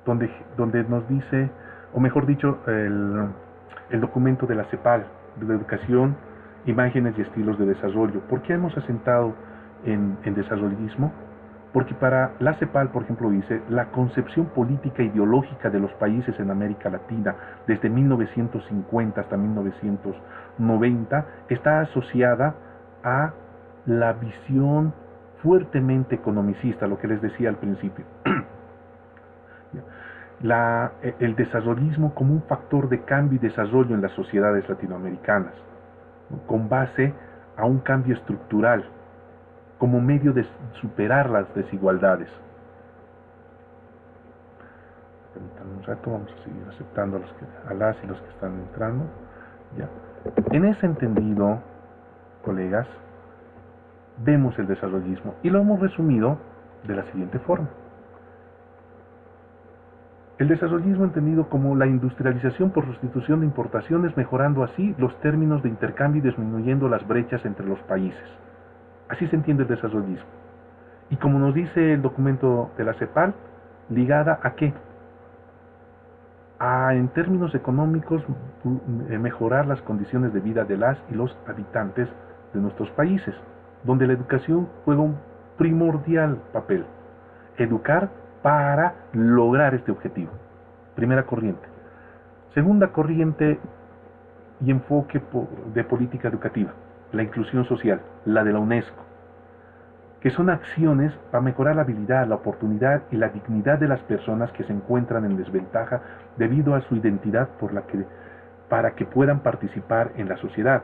donde nos dice, o mejor dicho, el documento de la CEPAL, de la educación, imágenes y estilos de desarrollo. ¿Por qué hemos asentado en desarrollismo? Porque para la CEPAL, por ejemplo, dice, la concepción política ideológica de los países en América Latina, desde 1950 hasta 1990, está asociada a la visión fuertemente economicista, lo que les decía al principio. El desarrollismo como un factor de cambio y desarrollo en las sociedades latinoamericanas, ¿no? Con base a un cambio estructural, como medio de superar las desigualdades. Permítanme un rato, vamos a seguir aceptando a las y los que están entrando. Ya. En ese entendido, colegas, vemos el desarrollismo y lo hemos resumido de la siguiente forma. El desarrollismo entendido como la industrialización por sustitución de importaciones, mejorando así los términos de intercambio y disminuyendo las brechas entre los países. Así se entiende el desarrollismo. Y como nos dice el documento de la CEPAL, ligada a qué? A, en términos económicos, mejorar las condiciones de vida de las y los habitantes de nuestros países, donde la educación juega un primordial papel. Educar para lograr este objetivo. Primera corriente. Segunda corriente y enfoque de política educativa, la inclusión social, la de la UNESCO, que son acciones para mejorar la habilidad, la oportunidad y la dignidad de las personas que se encuentran en desventaja debido a su identidad para que puedan participar en la sociedad.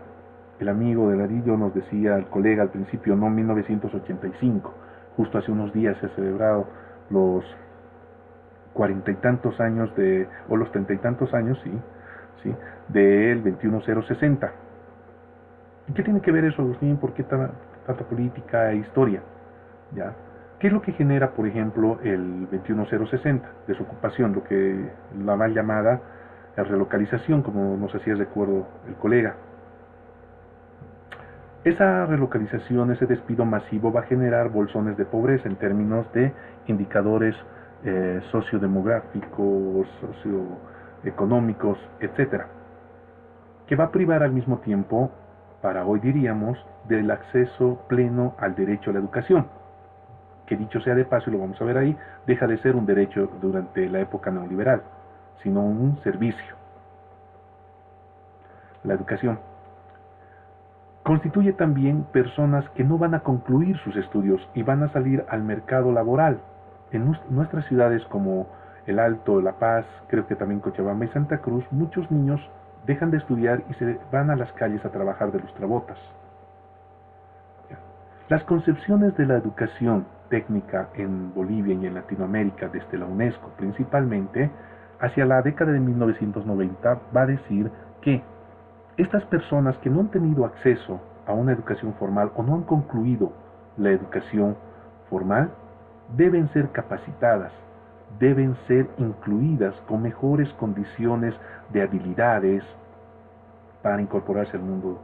El amigo de Ladillo nos decía, el colega al principio, no 1985, Justo hace unos días se ha celebrado los 40 y tantos años o los 30 y tantos años, sí, del 21060. ¿Y qué tiene que ver eso, Agustín? ¿Por qué tanta política e historia? ¿Ya? ¿Qué es lo que genera, por ejemplo, el 21060? Desocupación, lo que la mal llamada relocalización, como nos hacía recuerdo el colega. Esa relocalización, ese despido masivo va a generar bolsones de pobreza en términos de indicadores sociodemográficos, socioeconómicos, etcétera, que va a privar al mismo tiempo, para hoy diríamos, del acceso pleno al derecho a la educación, que dicho sea de paso, y lo vamos a ver ahí, deja de ser un derecho durante la época neoliberal, sino un servicio. La educación constituye también personas que no van a concluir sus estudios y van a salir al mercado laboral. En nuestras ciudades como El Alto, La Paz, creo que también Cochabamba y Santa Cruz, muchos niños dejan de estudiar y se van a las calles a trabajar de lustrabotas. Las concepciones de la educación técnica en Bolivia y en Latinoamérica, desde la UNESCO principalmente, hacia la década de 1990, va a decir que estas personas que no han tenido acceso a una educación formal o no han concluido la educación formal, deben ser capacitadas, deben ser incluidas con mejores condiciones de habilidades para incorporarse al mundo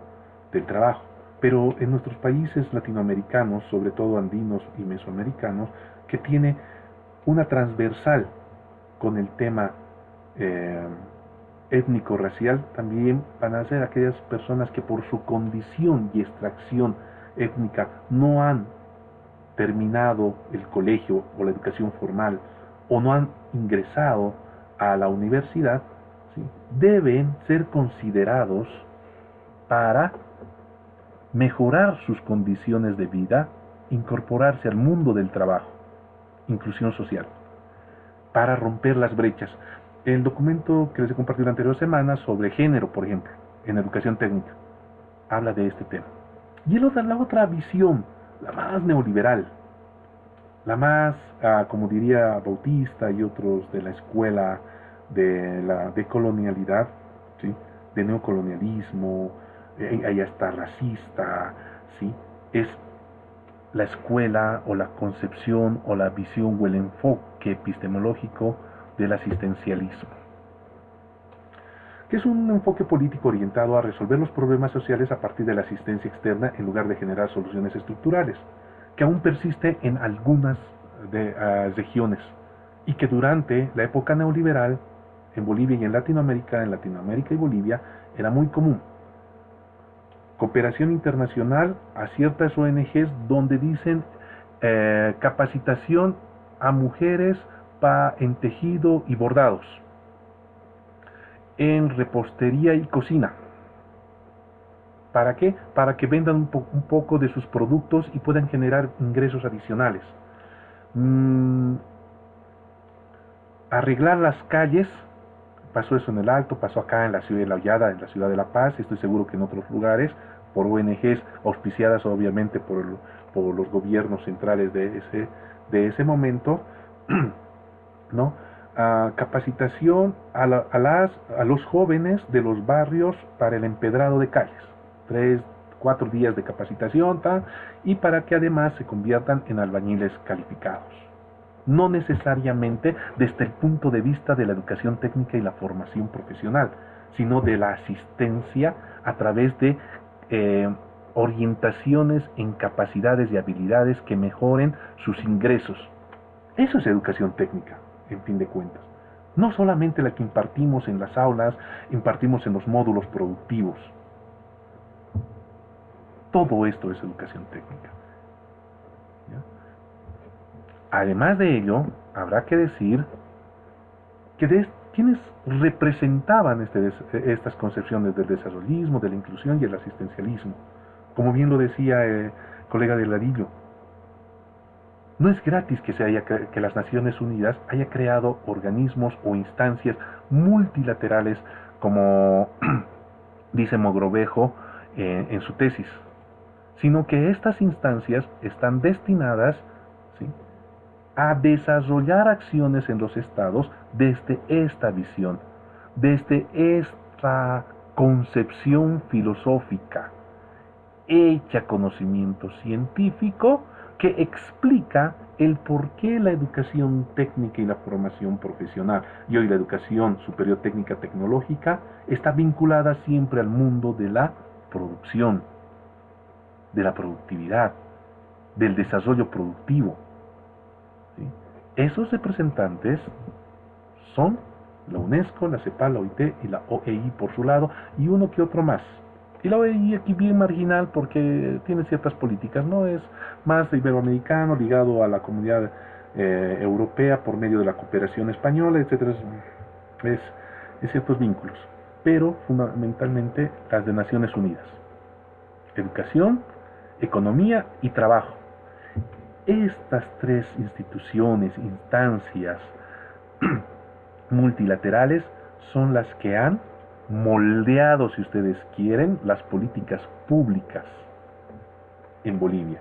del trabajo. Pero en nuestros países latinoamericanos, sobre todo andinos y mesoamericanos, que tiene una transversal con el tema étnico-racial, también van a ser aquellas personas que por su condición y extracción étnica no han terminado el colegio o la educación formal o no han ingresado a la universidad, ¿sí?, deben ser considerados para mejorar sus condiciones de vida, incorporarse al mundo del trabajo, inclusión social, para romper las brechas. El documento que les he compartido la anterior semana sobre género, por ejemplo, en educación técnica, habla de este tema. Y la otra visión, la más neoliberal, la más, como diría Bautista y otros de la escuela de la decolonialidad, ¿sí?, de neocolonialismo, allá está racista, ¿sí?, es la escuela o la concepción o la visión o el enfoque epistemológico del asistencialismo, que es un enfoque político orientado a resolver los problemas sociales a partir de la asistencia externa en lugar de generar soluciones estructurales, que aún persiste en algunas regiones y que durante la época neoliberal en Bolivia y en Latinoamérica y Bolivia era muy común. Cooperación internacional a ciertas ONGs donde dicen capacitación a mujeres en tejido y bordados, en repostería y cocina. ¿Para qué? Para que vendan un poco de sus productos y puedan generar ingresos adicionales. Arreglar las calles, pasó eso en El Alto, pasó acá en la ciudad de La Hollada, en la ciudad de La Paz, estoy seguro que en otros lugares, por ONGs auspiciadas obviamente por los gobiernos centrales de ese momento, ¿no? Capacitación a los jóvenes de los barrios para el empedrado de calles, 3-4 días de capacitación, y para que además se conviertan en albañiles calificados. No necesariamente desde el punto de vista de la educación técnica y la formación profesional, sino de la asistencia a través de orientaciones en capacidades y habilidades que mejoren sus ingresos. Eso es educación técnica, en fin de cuentas. No solamente la que impartimos en las aulas, impartimos en los módulos productivos. Todo esto es educación técnica. ¿Ya? Además de ello, habrá que decir que quienes representaban estas concepciones del desarrollismo, de la inclusión y el asistencialismo, como bien lo decía el colega de Ladillo, no es gratis que las Naciones Unidas haya creado organismos o instancias multilaterales, como dice Mogrovejo en su tesis, sino que estas instancias están destinadas a desarrollar acciones en los estados desde esta visión, desde esta concepción filosófica, hecha conocimiento científico, que explica el por qué la educación técnica y la formación profesional, y hoy la educación superior técnica tecnológica, está vinculada siempre al mundo de la producción, de la productividad, del desarrollo productivo. ¿Sí? Esos representantes son la UNESCO, la CEPAL, la OIT y la OEI por su lado, y uno que otro más. Y la OEI aquí bien marginal porque tiene ciertas políticas, no es más iberoamericano, ligado a la comunidad europea por medio de la cooperación española, etcétera, es ciertos vínculos, pero fundamentalmente las de Naciones Unidas. Educación, economía y trabajo. Estas tres instituciones, instancias multilaterales son las que han moldeado, si ustedes quieren, las políticas públicas en Bolivia,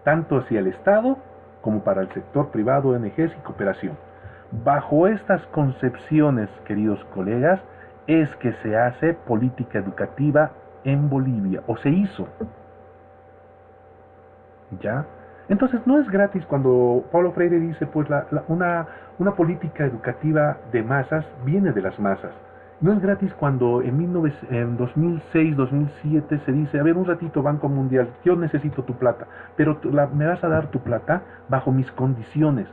tanto hacia el Estado como para el sector privado, ONGs y cooperación. Bajo estas concepciones, queridos colegas, es que se hace política educativa en Bolivia, o se hizo. ¿Ya? Entonces no es gratis cuando Paulo Freire dice, pues una política educativa de masas viene de las masas. No es gratis cuando en 2006, 2007 se dice, a ver, un ratito Banco Mundial, yo necesito tu plata, pero me vas a dar tu plata bajo mis condiciones.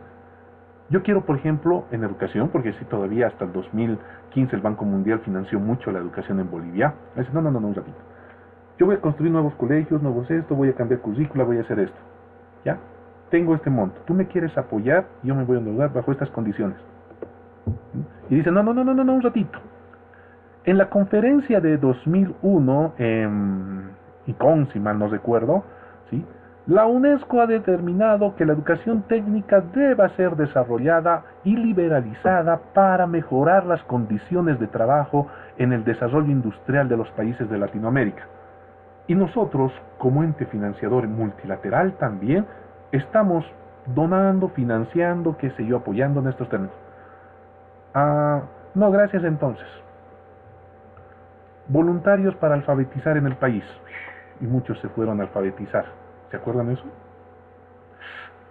Yo quiero, por ejemplo, en educación, porque sí, todavía hasta el 2015 el Banco Mundial financió mucho la educación en Bolivia. Me dice, no, un ratito. Yo voy a construir nuevos colegios, nuevos esto, voy a cambiar currícula, voy a hacer esto. ¿Ya? Tengo este monto. Tú me quieres apoyar y yo me voy a endeudar bajo estas condiciones. Y dice, no, un ratito. En la conferencia de 2001 en Icón, si mal no recuerdo, ¿sí? La UNESCO ha determinado que la educación técnica deba ser desarrollada y liberalizada para mejorar las condiciones de trabajo en el desarrollo industrial de los países de Latinoamérica. Y nosotros, como ente financiador multilateral también, estamos donando, financiando, qué sé yo, apoyando en estos términos. No, gracias entonces. Voluntarios para alfabetizar en el país. Y muchos se fueron a alfabetizar. ¿Se acuerdan de eso?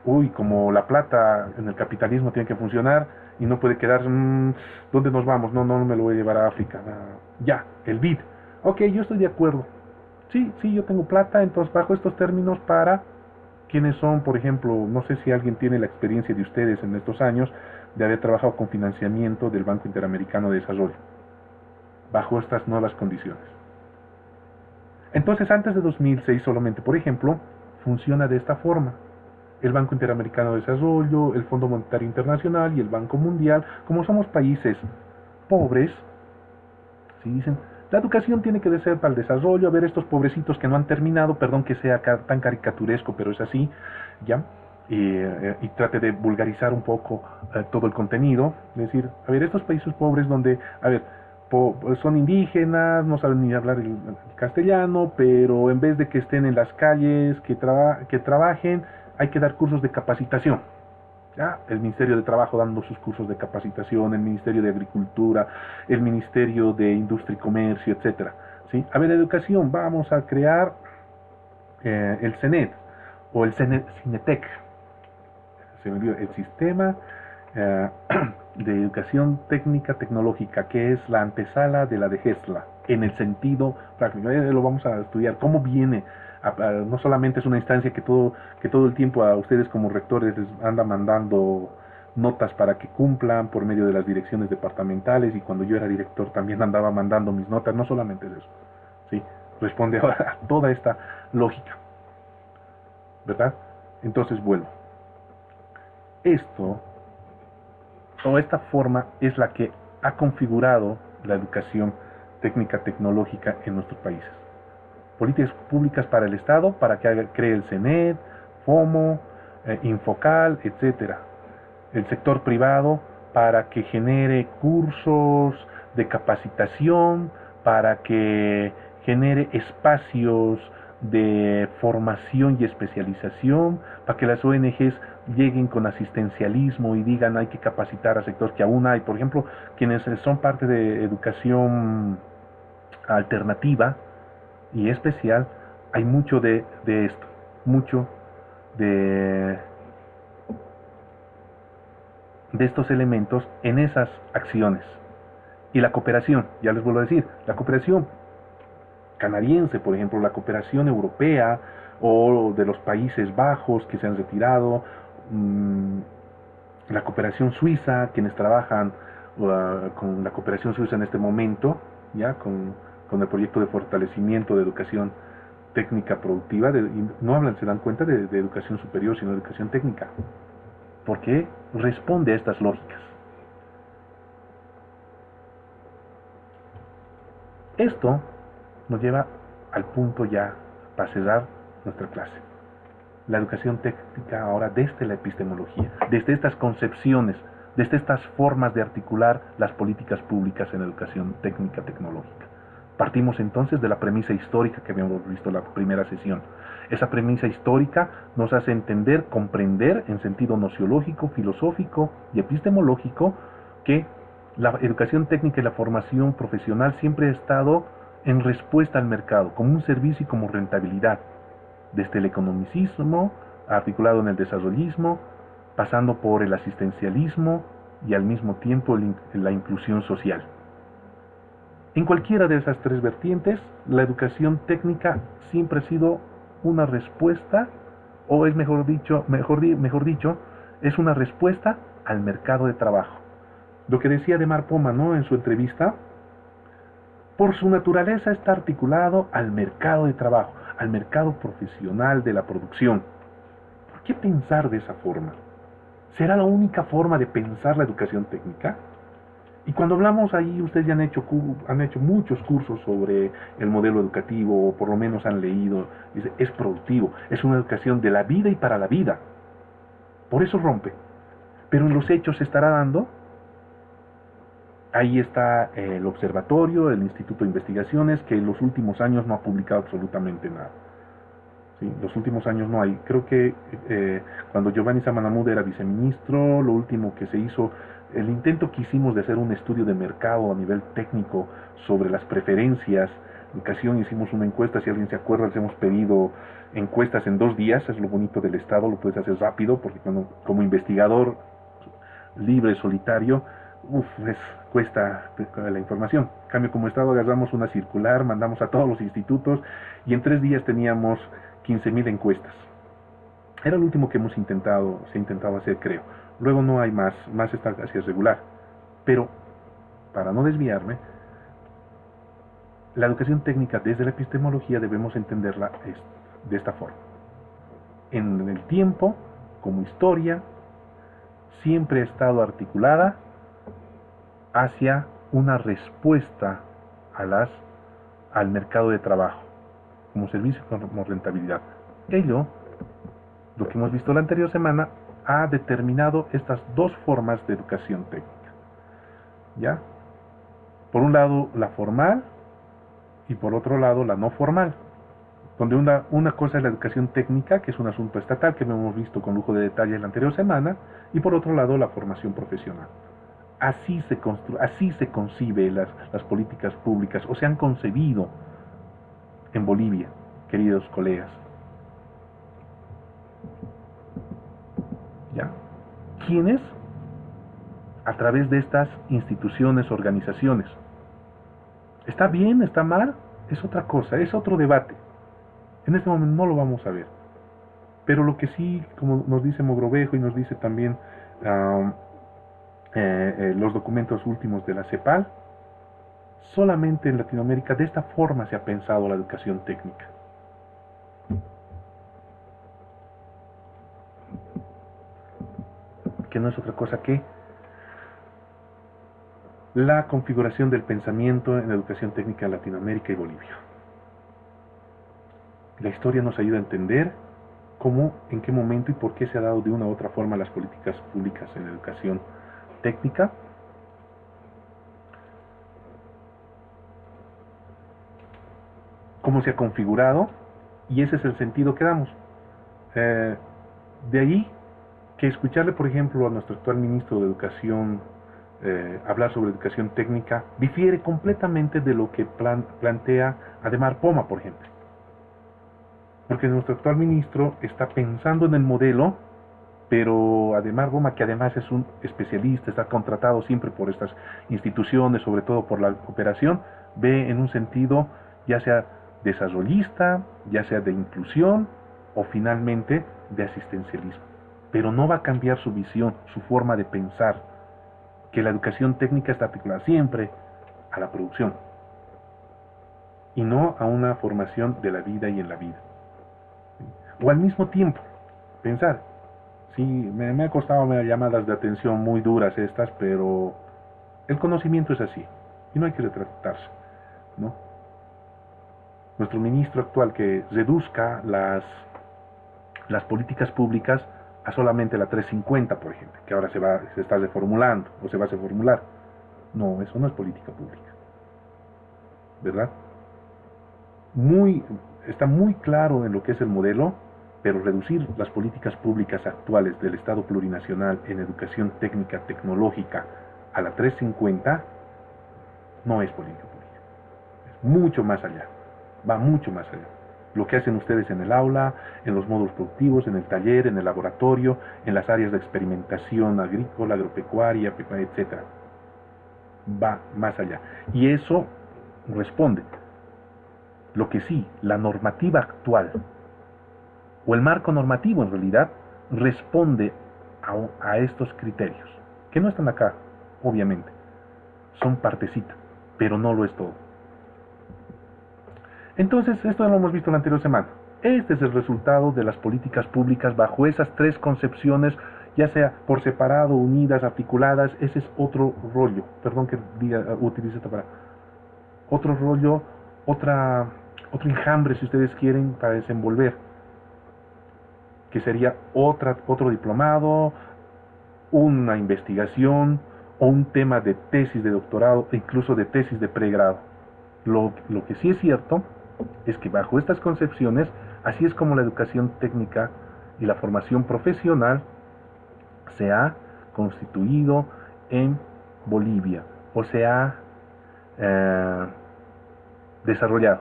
Uy, como la plata en el capitalismo tiene que funcionar y no puede quedar, ¿dónde nos vamos? No me lo voy a llevar a África. Ya, el BID. Ok, yo estoy de acuerdo. Sí, yo tengo plata, entonces bajo estos términos para quienes son, por ejemplo, no sé si alguien tiene la experiencia de ustedes en estos años de haber trabajado con financiamiento del Banco Interamericano de Desarrollo, bajo estas nuevas condiciones. Entonces, antes de 2006 solamente, por ejemplo, funciona de esta forma. El Banco Interamericano de Desarrollo, el Fondo Monetario Internacional y el Banco Mundial, como somos países pobres, ¿sí? Dicen, la educación tiene que ser para el desarrollo, a ver estos pobrecitos que no han terminado, perdón que sea tan caricaturesco, pero es así, ¿ya? Y trate de vulgarizar un poco todo el contenido, es decir, a ver, estos países pobres donde, a ver, son indígenas, no saben ni hablar el castellano, pero en vez de que estén en las calles, que trabajen, hay que dar cursos de capacitación. ¿Ya? El Ministerio de Trabajo dando sus cursos de capacitación, el Ministerio de Agricultura, el Ministerio de Industria y Comercio, etc. ¿Sí? A ver, educación, vamos a crear el CENET o el CINETEC, el Sistema de Educación Técnica Tecnológica, que es la antesala de la de GESLA, en el sentido práctico. Lo vamos a estudiar, cómo viene. No solamente es una instancia que todo el tiempo a ustedes como rectores les anda mandando notas para que cumplan por medio de las direcciones departamentales, y cuando yo era director también andaba mandando mis notas, no solamente es eso, ¿sí? Responde ahora a toda esta lógica, ¿verdad? Entonces vuelvo. Esta forma es la que ha configurado la educación técnica tecnológica en nuestros países. Políticas públicas para el Estado, para que cree el CENET, FOMO, Infocal, etc. El sector privado para que genere cursos de capacitación, para que genere espacios de formación y especialización, para que las ONGs lleguen con asistencialismo y digan hay que capacitar a sectores que aún hay. Por ejemplo, quienes son parte de educación alternativa y especial, hay mucho de esto, mucho de, de estos elementos en esas acciones. Y la cooperación, ya les vuelvo a decir, la cooperación canadiense, por ejemplo, la cooperación europea o de los Países Bajos que se han retirado, la cooperación suiza, quienes trabajan con la cooperación suiza en este momento, ya con el proyecto de fortalecimiento de educación técnica productiva, y no hablan, se dan cuenta de educación superior, sino de educación técnica, porque responde a estas lógicas. Esto nos lleva al punto ya para cerrar nuestra clase. La educación técnica ahora desde la epistemología, desde estas concepciones, desde estas formas de articular las políticas públicas en educación técnica tecnológica. Partimos entonces de la premisa histórica que habíamos visto en la primera sesión. Esa premisa histórica nos hace entender, comprender en sentido nociológico, filosófico y epistemológico que la educación técnica y la formación profesional siempre ha estado en respuesta al mercado, como un servicio y como rentabilidad, desde el economicismo, articulado en el desarrollismo, pasando por el asistencialismo y al mismo tiempo la inclusión social. En cualquiera de esas tres vertientes, la educación técnica siempre ha sido una respuesta, o es mejor dicho, es una respuesta al mercado de trabajo. Lo que decía Demar Poma, ¿no?, en su entrevista, por su naturaleza está articulado al mercado de trabajo, al mercado profesional de la producción. ¿Por qué pensar de esa forma? ¿Será la única forma de pensar la educación técnica? Y cuando hablamos ahí, ustedes ya han hecho muchos cursos sobre el modelo educativo, o por lo menos han leído, dice, es productivo, es una educación de la vida y para la vida. Por eso rompe. Pero en los hechos se estará dando. Ahí está el observatorio, el Instituto de Investigaciones, que en los últimos años no ha publicado absolutamente nada. ¿Sí? Los últimos años no hay. Creo que cuando Giovanni Samanamud era viceministro, lo último que se hizo, el intento que hicimos de hacer un estudio de mercado a nivel técnico sobre las preferencias, en ocasión hicimos una encuesta, si alguien se acuerda, les hemos pedido encuestas en 2 días, es lo bonito del Estado, lo puedes hacer rápido, porque como investigador libre, solitario, cuesta la información. En cambio, como Estado agarramos una circular, mandamos a todos los institutos y en 3 días teníamos 15,000 encuestas. Era lo último que se ha intentado hacer, creo. Luego no hay más está hacia regular. Pero, para no desviarme, la educación técnica desde la epistemología debemos entenderla de esta forma. En el tiempo, como historia, siempre ha estado articulada hacia una respuesta al mercado de trabajo, como servicio como rentabilidad. Ello, lo que hemos visto la anterior semana, ha determinado estas 2 formas de educación técnica. ¿Ya? Por un lado la formal y por otro lado la no formal, donde una cosa es la educación técnica, que es un asunto estatal que hemos visto con lujo de detalle la anterior semana, y por otro lado la formación profesional. Así se concibe las políticas públicas, o se han concebido en Bolivia, queridos colegas. ¿Ya? ¿Quiénes? A través de estas instituciones, organizaciones. ¿Está bien? ¿Está mal? Es otra cosa, es otro debate. En este momento no lo vamos a ver. Pero lo que sí, como nos dice Mogrovejo y nos dice también los documentos últimos de la CEPAL, solamente en Latinoamérica de esta forma se ha pensado la educación técnica. Que no es otra cosa que la configuración del pensamiento en la educación técnica en Latinoamérica y Bolivia. La historia nos ayuda a entender cómo, en qué momento y por qué se ha dado de una u otra forma las políticas públicas en la educación técnica. Cómo se ha configurado, y ese es el sentido que damos. De ahí que escucharle, por ejemplo, a nuestro actual ministro de Educación hablar sobre educación técnica difiere completamente de lo que plantea Adhemar Poma, por ejemplo. Porque nuestro actual ministro está pensando en el modelo, pero Adhemar Poma, que además es un especialista, está contratado siempre por estas instituciones, sobre todo por la cooperación, ve en un sentido ya sea desarrollista, ya sea de inclusión o finalmente de asistencialismo. Pero no va a cambiar su visión, su forma de pensar, que la educación técnica está articulada siempre a la producción y no a una formación de la vida y en la vida. O al mismo tiempo, pensar, sí, me ha costado llamadas de atención muy duras estas, pero el conocimiento es así y no hay que retractarse, ¿no? Nuestro ministro actual que reduzca las políticas públicas a solamente la 350, por ejemplo, que ahora se está reformulando o se va a reformular. No, eso no es política pública, ¿verdad? Está muy claro en lo que es el modelo, pero reducir las políticas públicas actuales del Estado plurinacional en educación técnica tecnológica a la 350 no es política pública. Es mucho más allá, va mucho más allá. Lo que hacen ustedes en el aula, en los módulos productivos, en el taller, en el laboratorio, en las áreas de experimentación agrícola, agropecuaria, etc. Va más allá. Y eso responde. Lo que sí, la normativa actual, o el marco normativo en realidad, responde a estos criterios, que no están acá, obviamente. Son partecita, pero no lo es todo. Entonces, esto lo hemos visto la anterior semana. Este es el resultado de las políticas públicas bajo esas tres concepciones, ya sea por separado, unidas, articuladas. Ese es otro rollo. Perdón que utilice esta palabra. Otro rollo, otro enjambre, si ustedes quieren, para desenvolver. Que sería otro diplomado, una investigación o un tema de tesis de doctorado e incluso de tesis de pregrado. Lo que sí es cierto es que bajo estas concepciones, así es como la educación técnica y la formación profesional se ha constituido en Bolivia, o se ha desarrollado.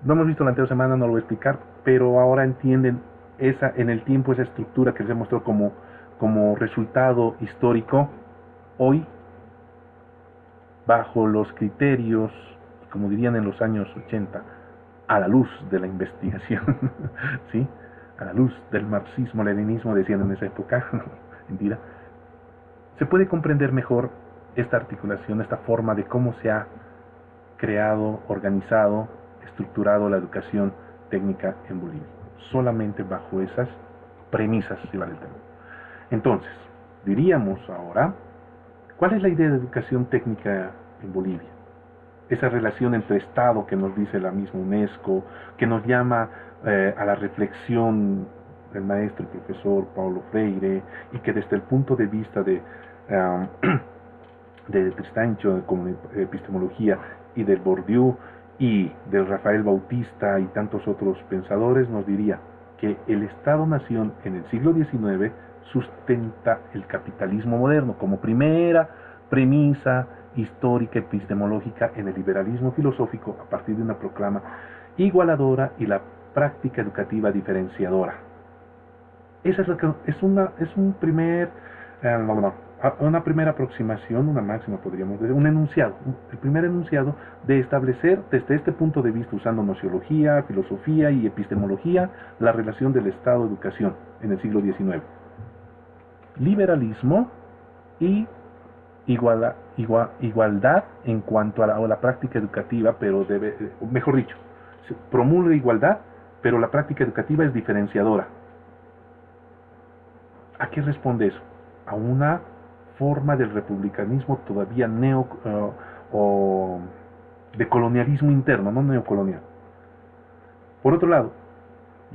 No hemos visto la anterior semana, no lo voy a explicar, pero ahora entienden en el tiempo esa estructura que se mostró como resultado histórico, hoy, bajo los criterios, como dirían en los años 80, a la luz de la investigación, ¿sí? A la luz del marxismo-leninismo, decían en esa época, mentira, se puede comprender mejor esta articulación, esta forma de cómo se ha creado, organizado, estructurado la educación técnica en Bolivia, solamente bajo esas premisas, si vale el término. Entonces, diríamos ahora, ¿cuál es la idea de educación técnica en Bolivia? Esa relación entre Estado que nos dice la misma UNESCO, que nos llama a la reflexión el maestro y profesor Paulo Freire, y que desde el punto de vista de Tristancho como epistemología, y del Bourdieu y del Rafael Bautista y tantos otros pensadores, nos diría que el Estado-nación en el siglo XIX sustenta el capitalismo moderno como primera premisa histórica epistemológica en el liberalismo filosófico a partir de una proclama igualadora y la práctica educativa diferenciadora. Esa es una primera aproximación, una máxima podríamos decir, un enunciado, el primer enunciado de establecer desde este punto de vista, usando nociología, filosofía y epistemología, la relación del Estado-educación en el siglo XIX. Liberalismo y igualdad en cuanto a la práctica educativa, pero mejor dicho, se promulga igualdad, pero la práctica educativa es diferenciadora. ¿A qué responde eso? A una forma del republicanismo todavía o de colonialismo interno, no neocolonial. Por otro lado,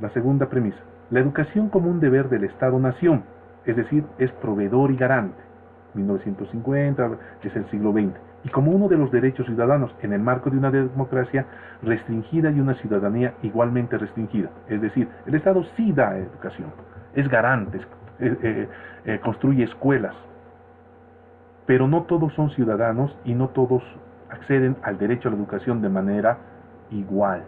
la segunda premisa, la educación como un deber del Estado-nación, es decir, es proveedor y garante. 1950 es el siglo XX, y como uno de los derechos ciudadanos en el marco de una democracia restringida y una ciudadanía igualmente restringida. Es decir, el Estado sí da educación, es garante, construye escuelas, pero no todos son ciudadanos y no todos acceden al derecho a la educación de manera igual.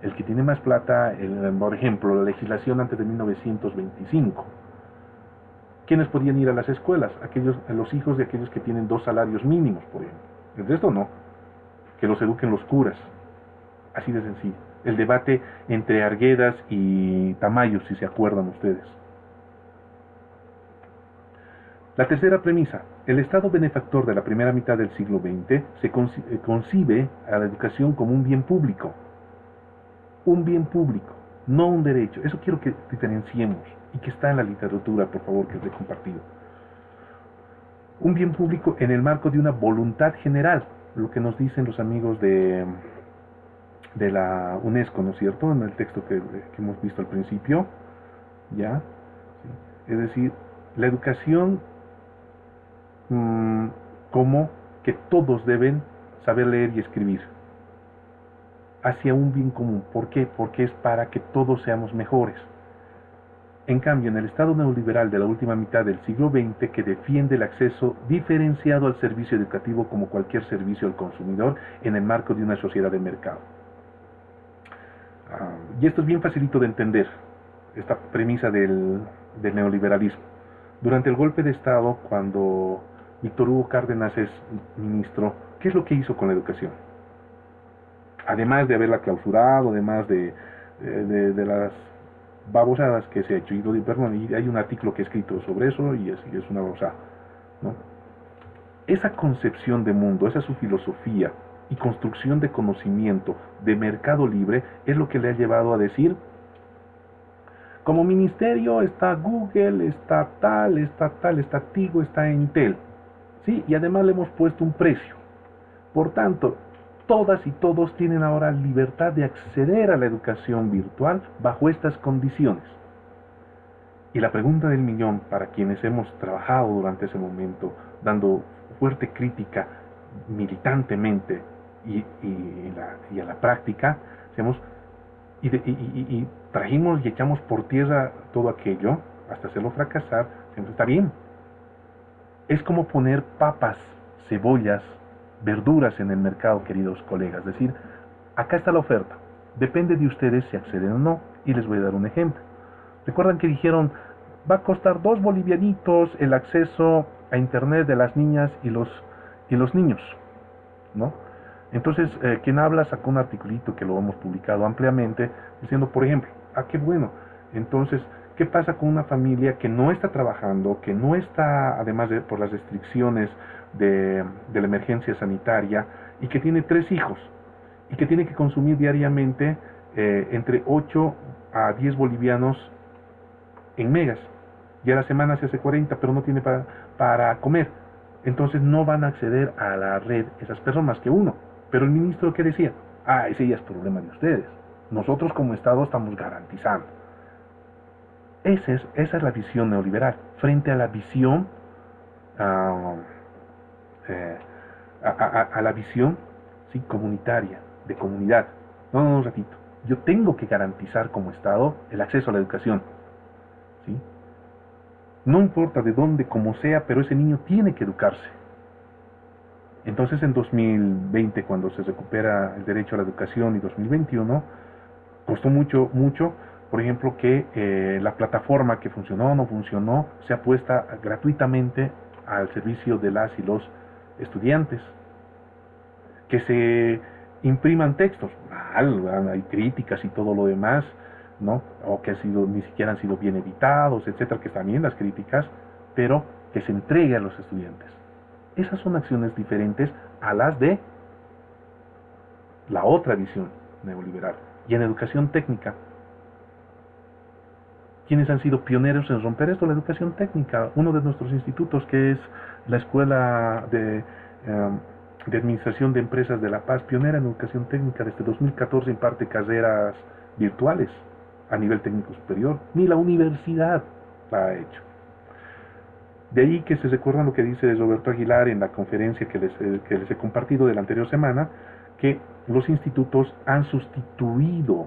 El que tiene más plata, por ejemplo, la legislación antes de 1925, ¿quiénes podían ir a las escuelas? Los hijos de aquellos que tienen 2 salarios mínimos, por ejemplo. El resto no, que los eduquen los curas, así de sencillo. El debate entre Arguedas y Tamayo, si se acuerdan ustedes. La tercera premisa: el Estado benefactor de la primera mitad del siglo XX concibe a la educación como un bien público, no un derecho. Eso quiero que diferenciemos y que está en la literatura, por favor, que les he compartido. Un bien público en el marco de una voluntad general, lo que nos dicen los amigos de la UNESCO, ¿no es cierto? En el texto que hemos visto al principio, ¿ya? ¿Sí? Es decir, la educación como que todos deben saber leer y escribir hacia un bien común. ¿Por qué? Porque es para que todos seamos mejores. En cambio, en el Estado neoliberal de la última mitad del siglo XX, que defiende el acceso diferenciado al servicio educativo como cualquier servicio al consumidor en el marco de una sociedad de mercado. Y esto es bien facilito de entender, esta premisa del neoliberalismo. Durante el golpe de Estado, cuando Víctor Hugo Cárdenas es ministro, ¿qué es lo que hizo con la educación? Además de haberla clausurado, además de las babosadas que se ha hecho, y hay un artículo que he escrito sobre eso, y es una babosada, ¿no? Esa concepción de mundo, esa es su filosofía y construcción de conocimiento de mercado libre, es lo que le ha llevado a decir: como ministerio está Google, está Tigo, está Intel, ¿sí? Y además le hemos puesto un precio. Por tanto, todas y todos tienen ahora libertad de acceder a la educación virtual bajo estas condiciones. Y la pregunta del millón, para quienes hemos trabajado durante ese momento, dando fuerte crítica militantemente y a la práctica, decimos, y trajimos y echamos por tierra todo aquello hasta hacerlo fracasar. Siempre está bien. Es como poner papas, cebollas, verduras en el mercado, queridos colegas. Es decir, acá está la oferta, depende de ustedes si acceden o no. Y les voy a dar un ejemplo. Recuerdan que dijeron: va a costar 2 bolivianitos el acceso a internet de las niñas y los niños, ¿no? Entonces, quien habla sacó un articulito que lo hemos publicado ampliamente, diciendo, por ejemplo, qué bueno. Entonces, ¿qué pasa con una familia que no está trabajando, que no está, además por las restricciones de la emergencia sanitaria, y que tiene 3 hijos, y que tiene que consumir diariamente entre 8 a 10 bolivianos en megas, y a la semana se hace 40, pero no tiene para comer? Entonces no van a acceder a la red esas personas más que uno. Pero el ministro, ¿qué decía? Ese ya es problema de ustedes. Nosotros como Estado estamos garantizando. Esa es la visión neoliberal, frente a la visión a la visión, ¿sí?, comunitaria, de comunidad. No, un ratito. Yo tengo que garantizar como Estado el acceso a la educación, ¿sí? No importa de dónde, como sea, pero ese niño tiene que educarse. Entonces, en 2020, cuando se recupera el derecho a la educación, y 2021, costó mucho, por ejemplo, que la plataforma que funcionó o no funcionó sea puesta gratuitamente al servicio de las y los estudiantes. Que se impriman textos, hay críticas y todo lo demás, ¿no? O que ni siquiera han sido bien editados, etcétera, que están bien las críticas, pero que se entregue a los estudiantes. Esas son acciones diferentes a las de la otra visión neoliberal. Y en educación técnica, ¿quiénes han sido pioneros en romper esto? La educación técnica. Uno de nuestros institutos, que es la Escuela de Administración de Empresas de La Paz, pionera en educación técnica, desde 2014 imparte carreras virtuales a nivel técnico superior. Ni la universidad la ha hecho. De ahí que se recuerdan lo que dice Roberto Aguilar en la conferencia que les he compartido de la anterior semana, que los institutos han sustituido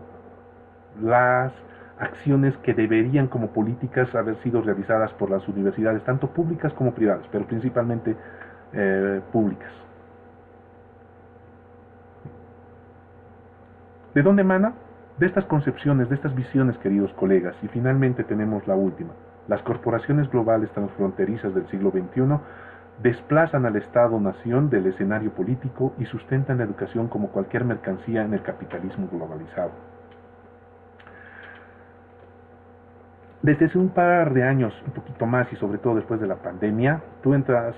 las acciones que deberían como políticas haber sido realizadas por las universidades, tanto públicas como privadas, pero principalmente públicas. ¿De dónde emana? De estas concepciones, de estas visiones, queridos colegas. Y finalmente tenemos la última. Las corporaciones globales transfronterizas del siglo XXI desplazan al Estado-nación del escenario político y sustentan la educación como cualquier mercancía en el capitalismo globalizado. Desde hace un par de años, un poquito más y sobre todo después de la pandemia, tú entras,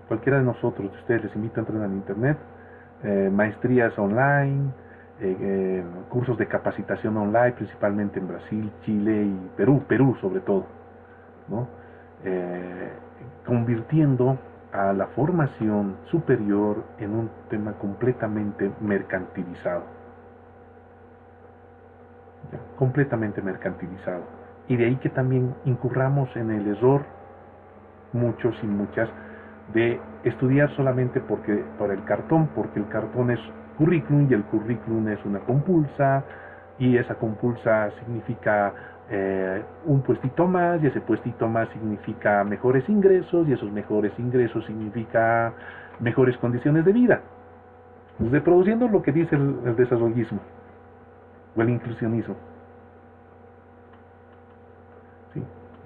cualquiera de nosotros, de ustedes, les invito a entrar en internet, maestrías online, cursos de capacitación online, principalmente en Brasil, Chile y Perú sobre todo, ¿no? Convirtiendo a la formación superior en un tema completamente mercantilizado. Completamente mercantilizado. Y de ahí que también incurramos en el error, muchos y muchas, de estudiar solamente por el cartón, porque el cartón es currículum y el currículum es una compulsa, y esa compulsa significa un puestito más, y ese puestito más significa mejores ingresos, y esos mejores ingresos significa mejores condiciones de vida, reproduciendo lo que dice el desarrollismo o el inclusionismo. ¿Sí?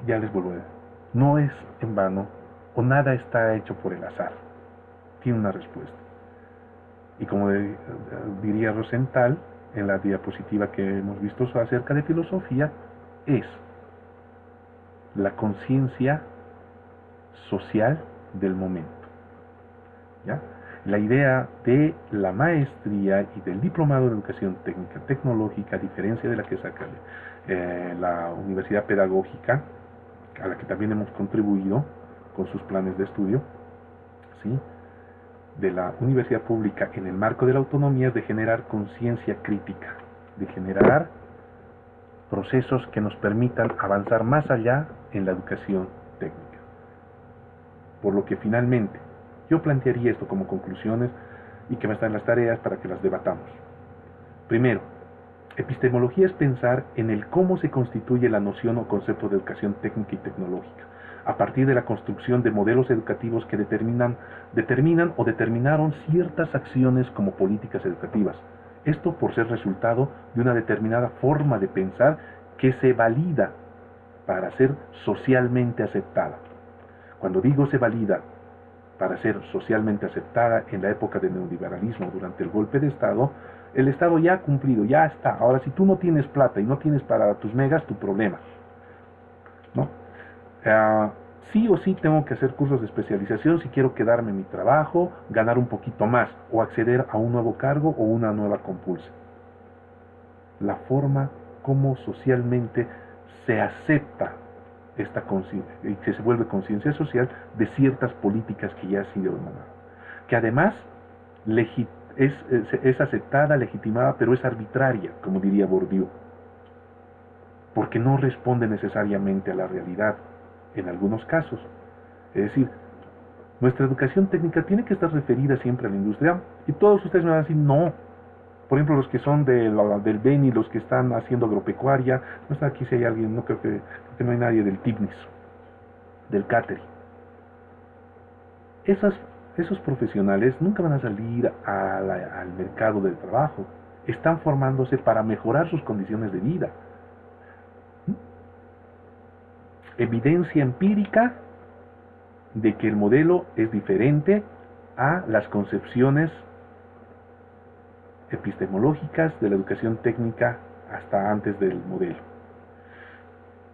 Ya les vuelvo a decir, no es en vano o nada está hecho por el azar, tiene una respuesta. Y como diría Rosenthal en la diapositiva que hemos visto acerca de filosofía, es la conciencia social del momento. ¿Ya? La idea de la maestría y del diplomado de educación técnica tecnológica, a diferencia de la que saca la Universidad Pedagógica, a la que también hemos contribuido con sus planes de estudio, ¿sí?, de la universidad pública en el marco de la autonomía, es de generar conciencia crítica, de generar procesos que nos permitan avanzar más allá en la educación técnica. Por lo que finalmente yo plantearía esto como conclusiones y que me están las tareas para que las debatamos. Primero, epistemología es pensar en el cómo se constituye la noción o concepto de educación técnica y tecnológica, a partir de la construcción de modelos educativos que determinan o determinaron ciertas acciones como políticas educativas. Esto por ser resultado de una determinada forma de pensar que se valida para ser socialmente aceptada. Cuando digo se valida para ser socialmente aceptada en la época del neoliberalismo durante el golpe de Estado, el Estado ya ha cumplido, ya está. Ahora, si tú no tienes plata y no tienes para tus megas, tu problema, ¿no? Sí o sí tengo que hacer cursos de especialización si quiero quedarme en mi trabajo, ganar un poquito más o acceder a un nuevo cargo o una nueva compulsa. La forma como socialmente se acepta esta conciencia y que se vuelve conciencia social de ciertas políticas que ya han sido emanadas, que además es aceptada, legitimada, pero es arbitraria, como diría Bourdieu, porque no responde necesariamente a la realidad en algunos casos. Es decir, nuestra educación técnica tiene que estar referida siempre a la industria, y todos ustedes me van a decir no. Por ejemplo, los que son del Beni, los que están haciendo agropecuaria, no está aquí si hay alguien, no creo que no hay nadie del TICNIS, del catering. Esos profesionales nunca van a salir al mercado del trabajo, están formándose para mejorar sus condiciones de vida. Evidencia empírica de que el modelo es diferente a las concepciones epistemológicas de la educación técnica hasta antes del modelo.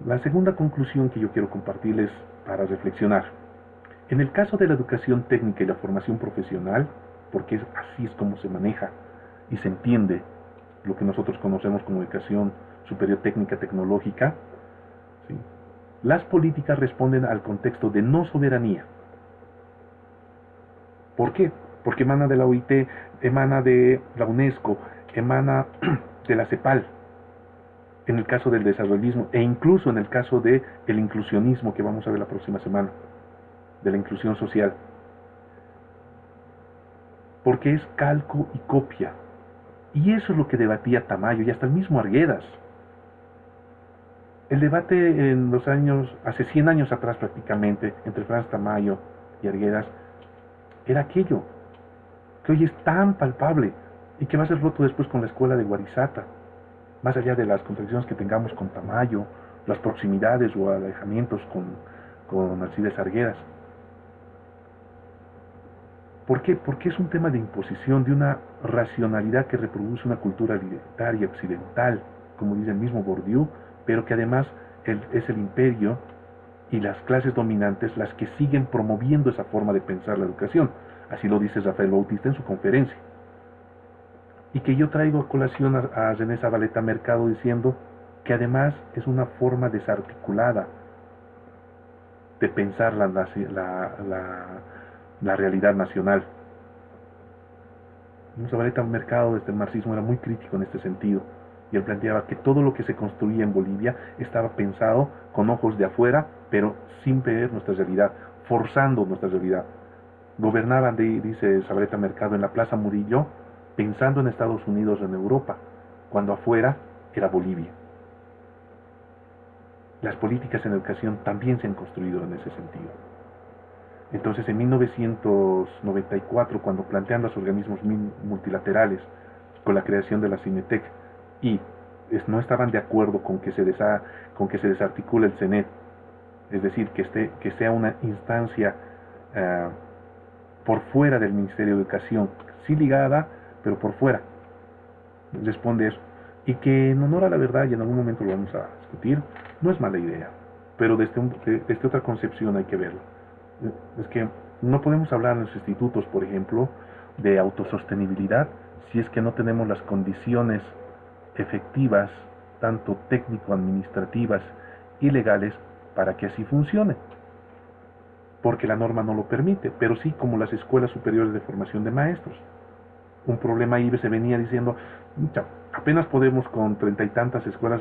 La segunda conclusión que yo quiero compartirles para reflexionar. En el caso de la educación técnica y la formación profesional, porque así es como se maneja y se entiende lo que nosotros conocemos como educación superior técnica tecnológica, ¿sí?, las políticas responden al contexto de no soberanía. ¿Por qué? Porque emana de la OIT, emana de la UNESCO, emana de la CEPAL, en el caso del desarrollismo, e incluso en el caso del inclusionismo que vamos a ver la próxima semana, de la inclusión social. Porque es calco y copia. Y eso es lo que debatía Tamayo y hasta el mismo Arguedas. El debate en los años, hace 100 años atrás prácticamente, entre Franz Tamayo y Arguedas, era aquello que hoy es tan palpable y que va a ser roto después con la escuela de Guarizata, más allá de las contradicciones que tengamos con Tamayo, las proximidades o alejamientos con Alcides Arguedas. ¿Por qué? Porque es un tema de imposición, de una racionalidad que reproduce una cultura libertaria occidental, como dice el mismo Bourdieu, pero que además es el imperio y las clases dominantes las que siguen promoviendo esa forma de pensar la educación. Así lo dice Rafael Bautista en su conferencia. Y que yo traigo a colación a René Zabaleta Mercado diciendo que además es una forma desarticulada de pensar la realidad nacional. Zabaleta Mercado desde el marxismo era muy crítico en este sentido, y él planteaba que todo lo que se construía en Bolivia estaba pensado con ojos de afuera, pero sin ver nuestra realidad, forzando nuestra realidad. Gobernaban, dice Zabaleta Mercado, en la Plaza Murillo, pensando en Estados Unidos o en Europa, cuando afuera era Bolivia. Las políticas en educación también se han construido en ese sentido. Entonces, en 1994, cuando plantean los organismos multilaterales con la creación de la Cinetec y no estaban de acuerdo con que se desarticule el CENET, es decir, que sea una instancia por fuera del Ministerio de Educación, sí ligada, pero por fuera, responde eso. Y que en honor a la verdad, y en algún momento lo vamos a discutir, no es mala idea, pero desde otra concepción hay que verlo. Es que no podemos hablar en los institutos, por ejemplo, de autosostenibilidad si es que no tenemos las condiciones efectivas, tanto técnico-administrativas y legales, para que así funcione. Porque la norma no lo permite, pero sí como las escuelas superiores de formación de maestros. Un problema ahí se venía diciendo, apenas podemos con 30 y tantas escuelas,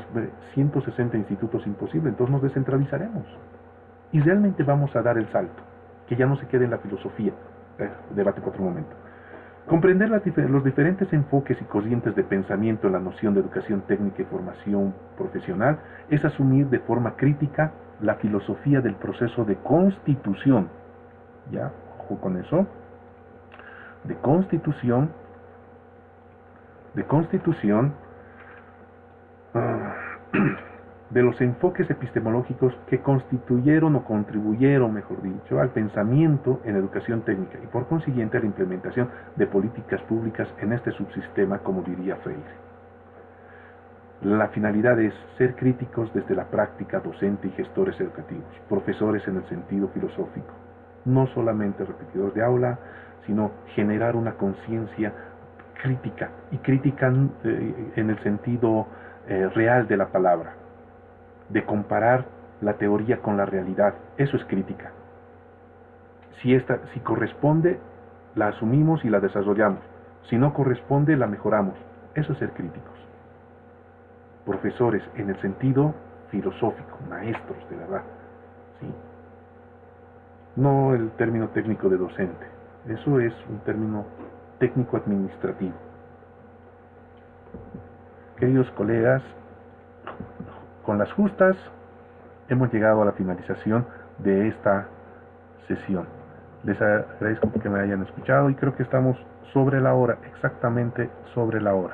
160 institutos, imposible, entonces nos descentralizaremos. Y realmente vamos a dar el salto, que ya no se quede en la filosofía, debate por otro momento. Comprender los diferentes enfoques y corrientes de pensamiento en la noción de educación técnica y formación profesional es asumir de forma crítica la filosofía del proceso de constitución, ya, ojo con eso, de constitución, de los enfoques epistemológicos que constituyeron o contribuyeron, mejor dicho, al pensamiento en educación técnica y por consiguiente a la implementación de políticas públicas en este subsistema, como diría Freire. La finalidad es ser críticos desde la práctica docente y gestores educativos, profesores en el sentido filosófico, no solamente repetidores de aula, sino generar una conciencia crítica, y crítica en el sentido real de la palabra, de comparar la teoría con la realidad. Eso es crítica. Si corresponde, la asumimos y la desarrollamos. Si no corresponde, la mejoramos. Eso es ser críticos. Profesores en el sentido filosófico, maestros de verdad, ¿sí? No el término técnico de docente. Eso es un término técnico-administrativo. Queridos colegas, con las justas hemos llegado a la finalización de esta sesión. Les agradezco que me hayan escuchado y creo que estamos sobre la hora, exactamente sobre la hora.